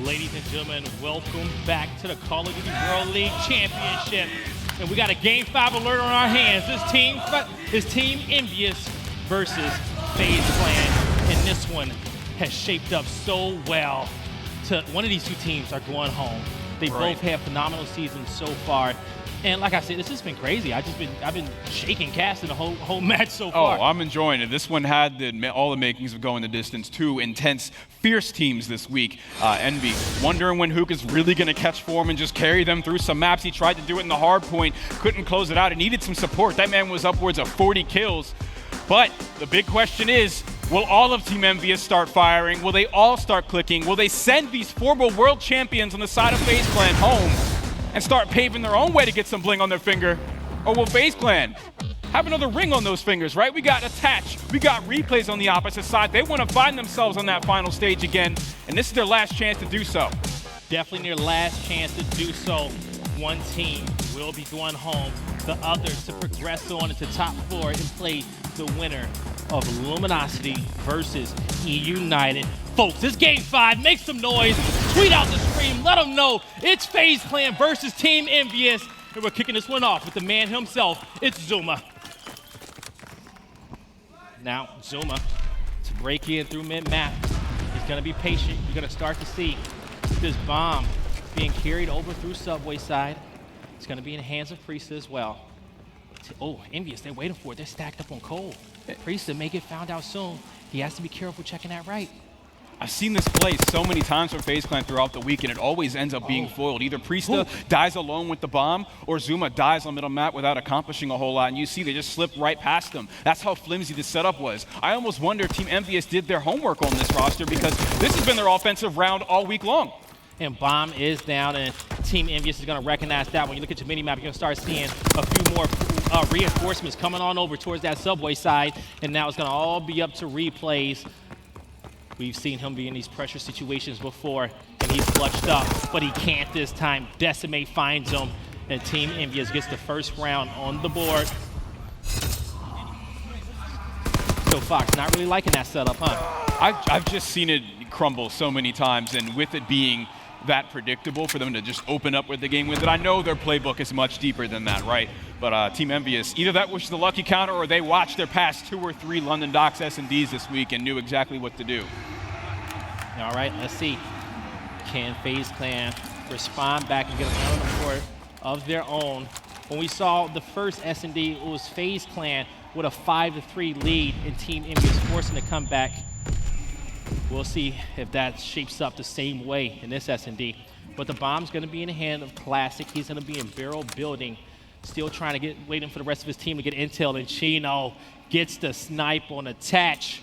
Ladies and gentlemen, welcome back to the Call of Duty World League Championship. And we got a Game 5 alert on our hands. This team EnVyUs versus FaZe Clan. And this one has shaped up so well. One of these two teams are going home. They both have phenomenal seasons so far. And like I said, this has been crazy. I've been shaking casting the whole match so far. Oh, I'm enjoying it. This one had all the makings of going the distance. Two intense, fierce teams this week. Envy wondering when Hook is really going to catch form and just carry them through some maps. He tried to do it in the hard point, couldn't close it out. It needed some support. That man was upwards of 40 kills. But the big question is, will all of Team EnVyUs start firing? Will they all start clicking? Will they send these former world champions on the side of FaZe Clan home and start paving their own way to get some bling on their finger? Or will FaZe Clan have another ring on those fingers, right? We got Attach, we got Replays on the opposite side. They want to find themselves on that final stage again, and this is their last chance to do so. Definitely their last chance to do so. One team will be going home, the others to progress on into top 4 and play the winner of Luminosity versus EUnited. Folks, this Game 5, make some noise, tweet out the scream, let them know it's FaZe Clan versus Team EnVyUs, and we're kicking this one off with the man himself, it's Zuma. Now, Zuma, to break in through mid-map, he's gonna be patient. You're gonna start to see this bomb being carried over through subway side. It's gonna be in the hands of Priesta as well. Oh, EnVyUs, they're waiting for it. They're stacked up on Cole. Priesta may get found out soon. He has to be careful checking that right. I've seen this play so many times from FaZe Clan throughout the week, and it always ends up being foiled. Either Priesta dies alone with the bomb, or Zuma dies on middle map without accomplishing a whole lot, and you see they just slip right past them. That's how flimsy the setup was. I almost wonder if Team EnVyUs did their homework on this roster, because this has been their offensive round all week long. And bomb is down, and Team EnVyUs is going to recognize that. When you look at your mini-map, you're going to start seeing a few more reinforcements coming on over towards that subway side, and now it's going to all be up to Replays. We've seen him be in these pressure situations before, and he's clutched up, but he can't this time. Decimate finds him, and Team EnVyUs gets the first round on the board. So Fox, not really liking that setup, huh? I've just seen it crumble so many times, and with it being that predictable for them to just open up with the game with it, I know their playbook is much deeper than that, right? But Team EnVyUs, either that was the lucky counter or they watched their past 2 or 3 London Docks S&Ds this week and knew exactly what to do. All right, let's see. Can FaZe Clan respond back and get a round on the board of their own? When we saw the first S&D, it was FaZe Clan with a 5-3 lead and Team EnVyUs forcing to come back. We'll see if that shapes up the same way in this S&D. But the bomb's going to be in the hand of Classic. He's going to be in barrel building, still trying to waiting for the rest of his team to get intel. And Chino gets the snipe on Attach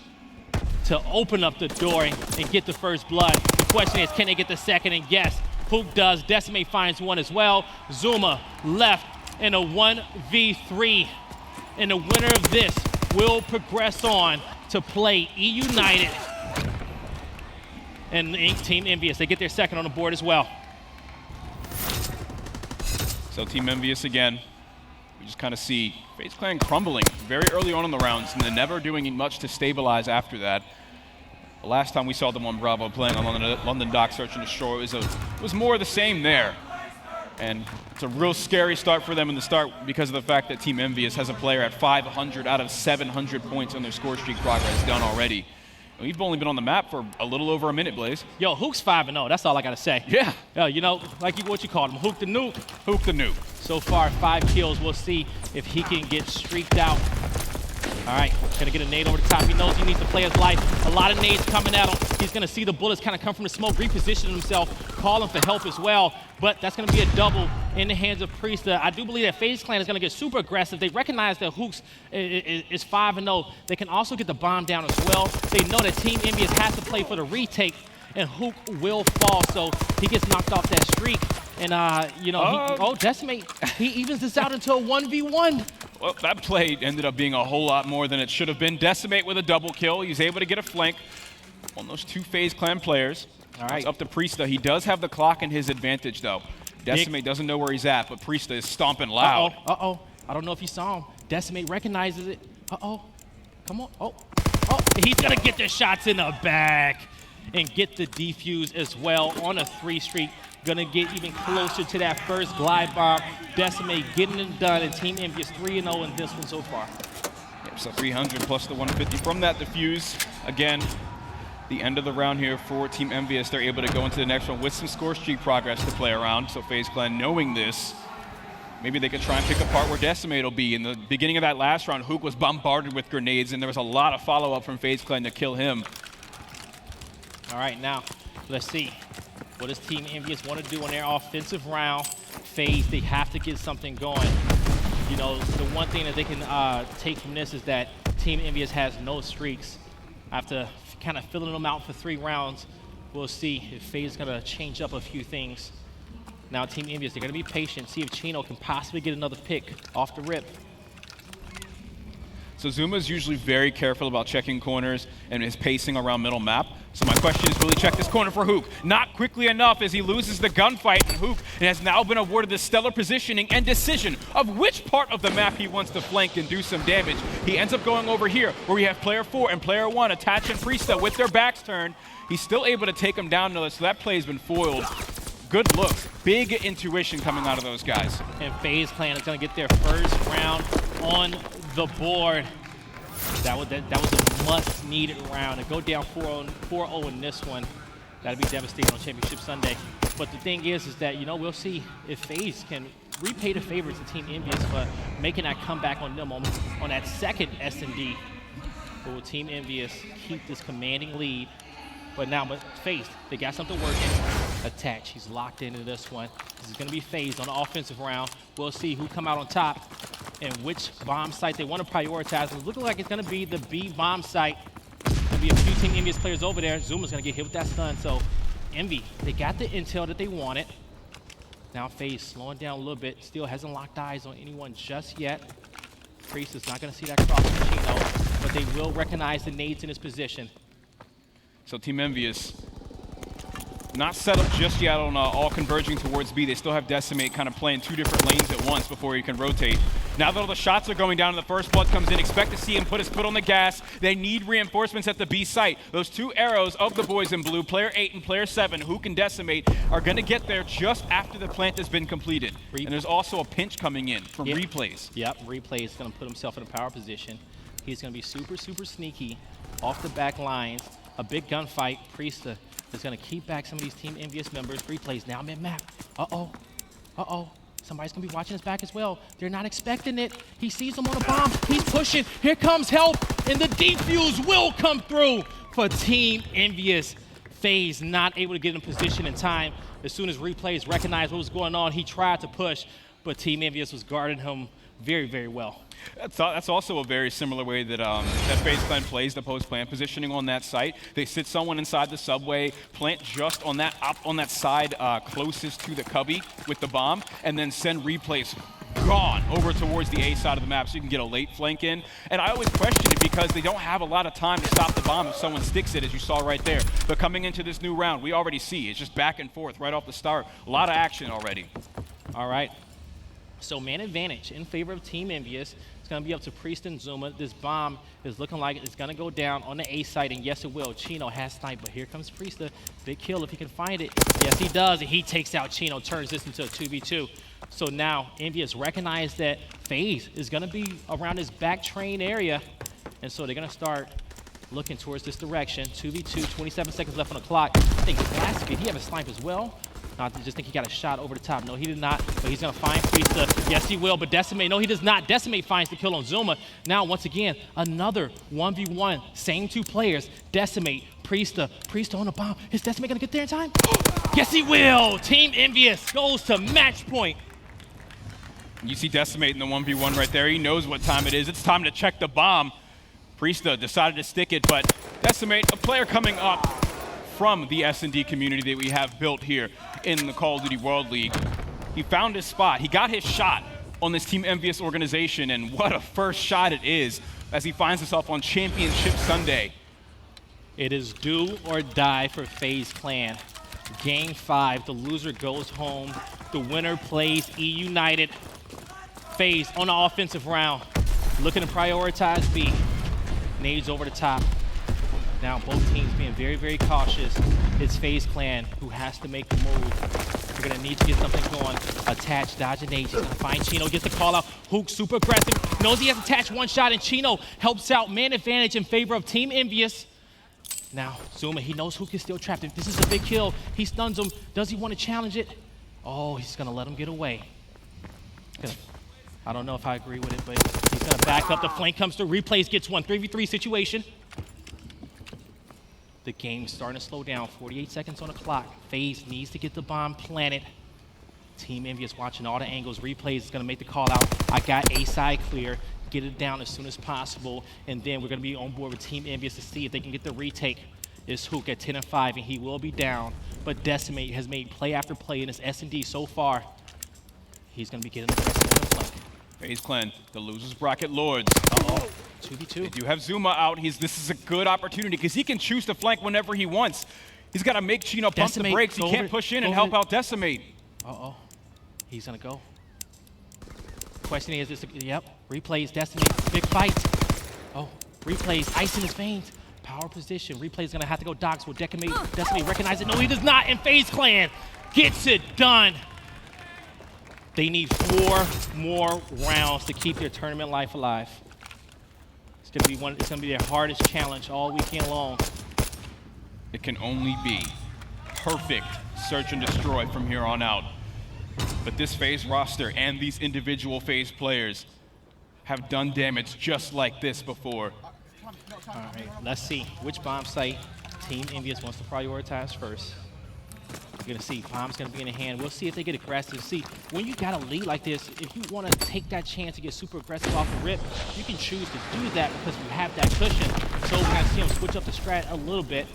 to open up the door and get the first blood. The question is, can they get the second? And yes, Hook does. Decimate finds one as well. Zuma left in a 1v3. And the winner of this will progress on to play EUnited. And Team EnVyUs, they get their second on the board as well. So Team EnVyUs again, we just kind of see FaZe Clan crumbling very early on in the rounds and then never doing much to stabilize after that. The last time we saw them on Bravo playing on London Dock Search and Destroy, it was more of the same there. And it's a real scary start for them in the start because of the fact that Team EnVyUs has a player at 500 out of 700 points on their score streak progress done already. We've only been on the map for a little over a minute, Blaze. Yo, Hook's 5-0. That's all I got to say. Yeah. Yo, you know, like what you called him, Hook the Nuke. Hook the Nuke. So far, 5 kills. We'll see if he can get streaked out. All right, gonna get a nade over the top. He knows he needs to play his life. A lot of nades coming at him. He's gonna see the bullets kind of come from the smoke, reposition himself, call him for help as well. But that's gonna be a double in the hands of Priesta. I do believe that FaZe Clan is gonna get super aggressive. They recognize that Hooks is 5-0. They can also get the bomb down as well. They know that Team EnVyUs has to play for the retake, and Hook will fall, so he gets knocked off that streak. And, you know, Decimate, he evens this out into a 1v1. Well, that play ended up being a whole lot more than it should have been. Decimate with a double kill. He's able to get a flank on those 2 FaZe Clan players. All right. It's up to Priesta. He does have the clock in his advantage, though. Decimate doesn't know where he's at, but Priesta is stomping loud. Uh-oh. I don't know if you saw him. Decimate recognizes it. Uh-oh. Come on. Oh. He's going to get the shots in the back. and get the defuse as well on a 3 streak. Gonna get even closer to that first glide bomb. Decimate getting it done, and Team EnVyUs 3-0 in this one so far. Yep, so 300 plus the 150 from that defuse. Again, the end of the round here for Team EnVyUs. They're able to go into the next one with some score streak progress to play around. So FaZe Clan, knowing this, maybe they could try and pick apart where Decimate will be. In the beginning of that last round, Hook was bombarded with grenades, and there was a lot of follow-up from FaZe Clan to kill him. All right, now, let's see. What does Team EnVyUs want to do on their offensive round? FaZe, they have to get something going. You know, the one thing that they can take from this is that Team EnVyUs has no streaks. After kind of filling them out for 3 rounds, we'll see if FaZe is going to change up a few things. Now, Team EnVyUs, they're going to be patient, see if Chino can possibly get another pick off the rip. So Zuma's usually very careful about checking corners and his pacing around middle map. So my question is, will he check this corner for Hook? Not quickly enough as he loses the gunfight, and Hook has now been awarded the stellar positioning and decision of which part of the map he wants to flank and do some damage. He ends up going over here where we have player 4 and player 1 attaching Priesta with their backs turned. He's still able to take him down though, so that play has been foiled. Good looks, big intuition coming out of those guys. And FaZe Clan is going to get their first round on the board. That was a much-needed round. To go down 4-0 in this one, that'd be devastating on Championship Sunday. But the thing is that, you know, we'll see if FaZe can repay the favors to Team EnVyUs for making that comeback on them on that second S&D. But will Team EnVyUs keep this commanding lead? But FaZe, they got something working. Attach, he's locked into this one. This is going to be FaZe on the offensive round. We'll see who come out on top and which bomb site they want to prioritize. It's looking like it's going to be the B bomb site. There'll be a few Team EnVyUs players over there. Zuma's going to get hit with that stun. So Envy, they got the intel that they wanted. Now FaZe slowing down a little bit. Still hasn't locked eyes on anyone just yet. Priest is not going to see that cross from Chino, but they will recognize the nades in his position. So Team EnVyUs not set up just yet on all converging towards B. They still have Decimate kind of playing 2 different lanes at once before he can rotate. Now that all the shots are going down and the first blood comes in, expect to see him put his foot on the gas. They need reinforcements at the B site. Those 2 arrows of the boys in blue, player 8 and player 7, who can Decimate, are going to get there just after the plant has been completed. And there's also a pinch coming in from Replays. Yep, Replays is going to put himself in a power position. He's going to be super, super sneaky off the back lines. A big gunfight. Priesta is going to keep back some of these Team EnVyUs members. Replays now mid-map. Uh-oh. Somebody's going to be watching his back as well. They're not expecting it. He sees them on a bomb. He's pushing. Here comes help. And the defuse will come through for Team EnVyUs. FaZe not able to get in position in time. As soon as Replays recognized what was going on, he tried to push, but Team EnVyUs was guarding him very, very well. That's also a very similar way that that FaZe Clan plays the post-plant positioning on that site. They sit someone inside the subway, plant just on that side closest to the cubby with the bomb, and then send Replays gone over towards the A side of the map so you can get a late flank in. And I always question it because they don't have a lot of time to stop the bomb if someone sticks it, as you saw right there. But coming into this new round, we already see it's just back and forth right off the start. A lot of action already. All right. So man advantage in favor of Team EnVyUs. It's going to be up to Priest and Zuma. This bomb is looking like it's going to go down on the A site, and yes, it will. Chino has snipe, but here comes Priesta. Big kill if he can find it. Yes, he does, and he takes out Chino, turns this into a 2v2. So now EnVyUs recognize that FaZe is going to be around this back train area, and so they're going to start looking towards this direction. 2v2, 27 seconds left on the clock. I think Glassbeard, he have a snipe as well. I just think he got a shot over the top. No, he did not, but he's going to find Priesta. Yes, he will, but Decimate, no, he does not. Decimate finds the kill on Zuma. Now, once again, another 1v1, same 2 players. Decimate, Priesta on a bomb. Is Decimate going to get there in time? Yes, he will. Team EnVyUs goes to match point. You see Decimate in the 1v1 right there. He knows what time it is. It's time to check the bomb. Priesta decided to stick it, but Decimate, a player coming up from the S&D community that we have built here in the Call of Duty World League. He found his spot. He got his shot on this Team EnVyUs organization, and what a first shot it is as he finds himself on Championship Sunday. It is do or die for FaZe Clan. Game 5, the loser goes home. The winner plays E United. FaZe on the offensive round, looking to prioritize B. Nades over the top. Now both teams being very, very cautious. It's FaZe Clan who has to make the move. We're gonna need to get something going. Attach, dodge and nade. He's gonna find Chino, gets the call out. Hook super aggressive. Knows he has to attach one shot, and Chino helps out. Man advantage in favor of Team EnVyUs. Now, Zuma, he knows Hook is still trapped. If this is a big kill, he stuns him. Does he want to challenge it? Oh, he's gonna let him get away. I don't know if I agree with it, but he's gonna back up. The flank comes through. Replays gets one. 3v3 situation. The game's starting to slow down. 48 seconds on the clock. FaZe needs to get the bomb planted. Team EnVyUs watching all the angles. Replays is gonna make the call out. I got A side clear. Get it down as soon as possible, and then we're gonna be on board with Team EnVyUs to see if they can get the retake. It's Hook at 10-5, and he will be down. But Decimate has made play after play in his S&D so far. He's gonna be getting the rest of the flank. FaZe Clan, the losers bracket lords. 2v2. They do have Zuma out. This is a good opportunity because he can choose to flank whenever he wants. He's got to make Chino pump the brakes. He can't push in and help out Decimate. He's gonna go. Question is this, yep, replays, Decimate, big fight. Oh, replays, ice in his veins. Power position, replay's gonna have to go docs. Will Decimate recognize it? No, he does not, and FaZe Clan gets it done. They need 4 more rounds to keep their tournament life alive. It's gonna be their hardest challenge all weekend long. It can only be perfect search and destroy from here on out. But this FaZe roster and these individual FaZe players have done damage just like this before. All right, let's see which bomb site Team EnVyUs wants to prioritize first. We're gonna see bomb's gonna be in the hand. We'll see if they get aggressive. See, when you got a lead like this, if you want to take that chance to get super aggressive off the rip, you can choose to do that because you have that cushion. So we're gonna see them switch up the strat a little bit.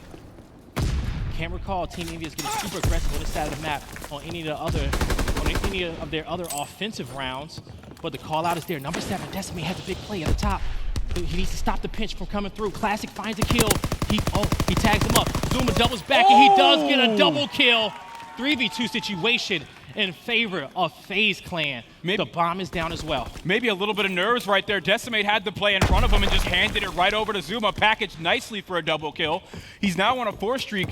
Can't recall Team EnVyUs getting super aggressive on this side of the map on any of their other offensive rounds, but the call out is there. Number 7, Decimate has a big play at the top. He needs to stop the pinch from coming through. Classic finds a kill. He tags him up. Zuma doubles back, and he does get a double kill. 3v2 situation in favor of FaZe Clan. The bomb is down as well. Maybe a little bit of nerves right there. Decimate had the play in front of him and just handed it right over to Zuma, packaged nicely for a double kill. He's now on a 4 streak.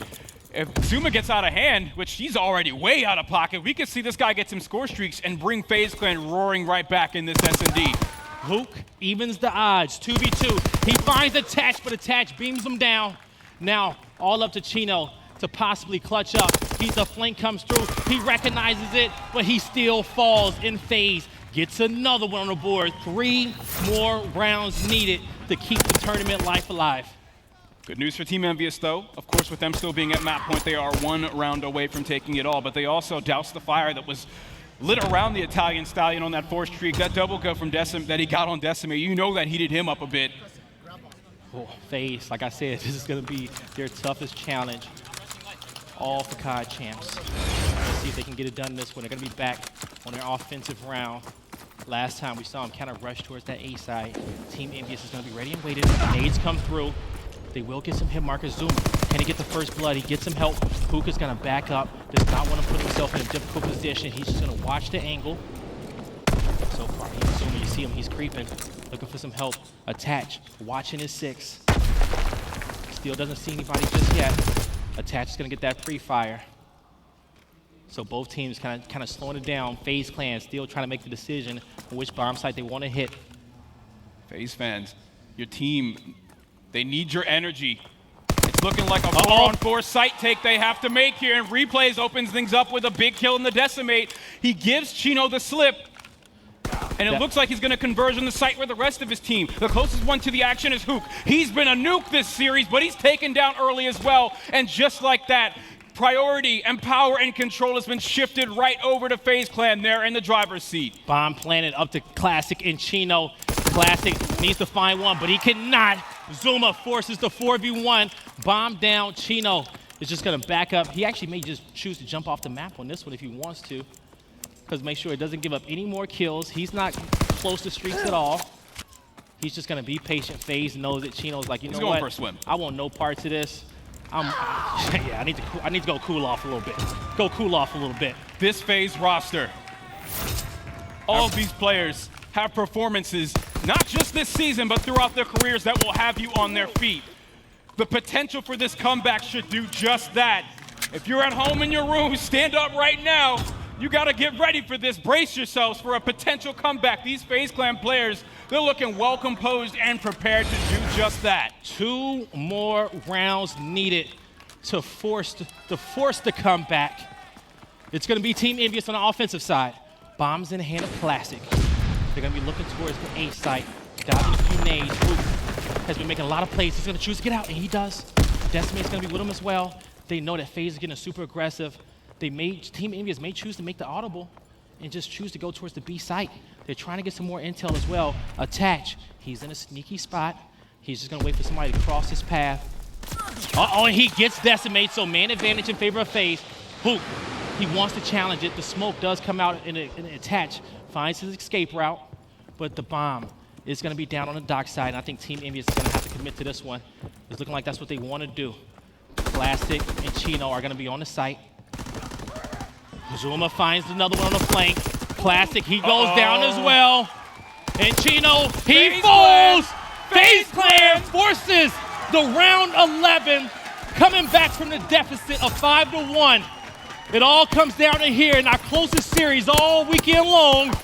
If Zuma gets out of hand, which he's already way out of pocket, we could see this guy get some score streaks and bring FaZe Clan roaring right back in this S&D. Hook evens the odds, 2v2. He finds Attach, but Attach beams him down. Now, all up to Chino to possibly clutch up. The flank comes through, he recognizes it, but he still falls in FaZe. Gets another one on the board. 3 more rounds needed to keep the tournament life alive. Good news for Team EnVyUs, though. Of course, with them still being at map point, they are 1 round away from taking it all, but they also doused the fire that was lit around the Italian Stallion on that 4 streak. That double kill from that he got on Decimate, you know that heated him up a bit. FaZe, like I said, this is going to be their toughest challenge. All for COD champs. Let's see if they can get it done this one. They're going to be back on their offensive round. Last time we saw him kind of rush towards that A side. Team EnVyUs is going to be ready and waiting. Nades come through. They will get some hit markers. Zuma, can he get the first blood? He gets some help. Puka's going to back up. Does not want to put himself in a difficult position. He's just going to watch the angle. So far, Zuma, you see him. He's creeping. Looking for some help. Attach. Watching his 6. Still doesn't see anybody just yet. Attach is going to get that pre-fire. So both teams kind of slowing it down. FaZe Clan still trying to make the decision on which bomb site they want to hit. FaZe fans, your team, they need your energy. It's looking like a 4-on-4 site take they have to make here, and Replays opens things up with a big kill in the Decimate. He gives Chino the slip, and it looks like he's going to converge on the site with the rest of his team. The closest one to the action is Hook. He's been a nuke this series, but he's taken down early as well, and just like that, priority and power and control has been shifted right over to FaZe Clan there in the driver's seat. Bomb planted up to Classic and Chino. Classic needs to find one, but he cannot. Zuma forces the 4v1. Bomb down. Chino is just going to back up. He actually may just choose to jump off the map on this one if he wants to, because make sure it doesn't give up any more kills. He's not close to streaks at all. He's just going to be patient. FaZe knows that Chino's like, you know what? He's going for a swim. I want no parts of this. I need to go cool off a little bit. Go cool off a little bit. This FaZe roster, all of these players have performances, not just this season, but throughout their careers that will have you on their feet. The potential for this comeback should do just that. If you're at home in your room, stand up right now. You gotta get ready for this. Brace yourselves for a potential comeback. These FaZe Clan players, they're looking well composed and prepared to do just that. 2 more rounds needed to force the comeback. It's gonna be Team EnVyUs on the offensive side. Bombs in the hand of Classic. They're gonna be looking towards the A site. Diving a few nades. Root has been making a lot of plays. He's gonna choose to get out, and he does. Decimate's gonna be with him as well. They know that FaZe is getting super aggressive. Team EnVyUs may choose to make the audible and just choose to go towards the B site. They're trying to get some more intel as well. Attach. He's in a sneaky spot. He's just gonna wait for somebody to cross his path. And he gets Decimate, so man advantage in favor of FaZe. Hoop, he wants to challenge it. The smoke does come out in an attach. Finds his escape route, but the bomb is gonna be down on the dock side, and I think Team EnVyUs is gonna have to commit to this one. It's looking like that's what they wanna do. Classic and Chino are gonna be on the site. Zuma finds another one on the flank. Classic, he goes down as well. And Chino, he falls! FaZe Clan forces the round 11, coming back from the deficit of 5-1. It all comes down to here in our closest series all weekend long.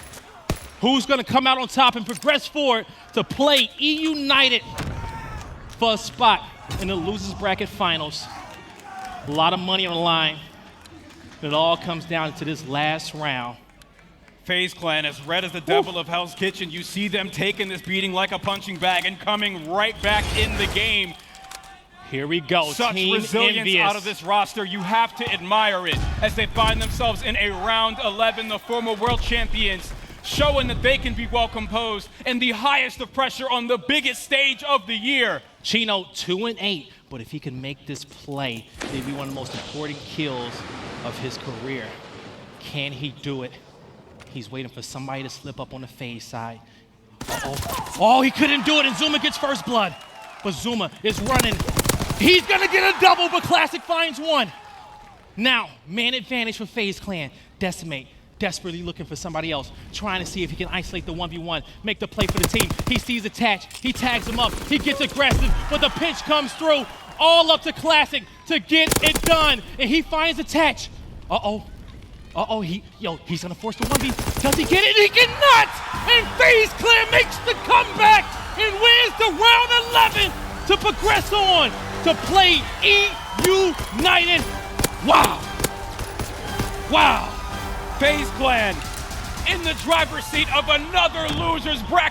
Who's gonna come out on top and progress forward to play United for a spot in the losers bracket finals. A lot of money on the line. It all comes down to this last round. FaZe Clan, as red as the devil of Hell's Kitchen, you see them taking this beating like a punching bag and coming right back in the game. Here we go. Such Team resilience EnVyUs out of this roster. You have to admire it as they find themselves in a round 11, the former world champions, showing that they can be well composed and the highest of pressure on the biggest stage of the year. Chino 2-8, but if he can make this play, it'd be one of the most important kills of his career. Can he do it? He's waiting for somebody to slip up on the FaZe side. Oh, he couldn't do it, and Zuma gets first blood. But Zuma is running. He's gonna get a double, but Classic finds one. Now, man advantage for FaZe Clan. Decimate, desperately looking for somebody else, trying to see if he can isolate the 1v1, make the play for the team. He sees Attach, he tags him up, he gets aggressive, but the pinch comes through. All up to Classic to get it done, and he finds Attach. He's gonna force the 1v. Does he get it? He cannot! And FaZe Clan makes the comeback and wins the round 11 to progress on to play United. Wow. FaZe Clan in the driver's seat of another losers bracket.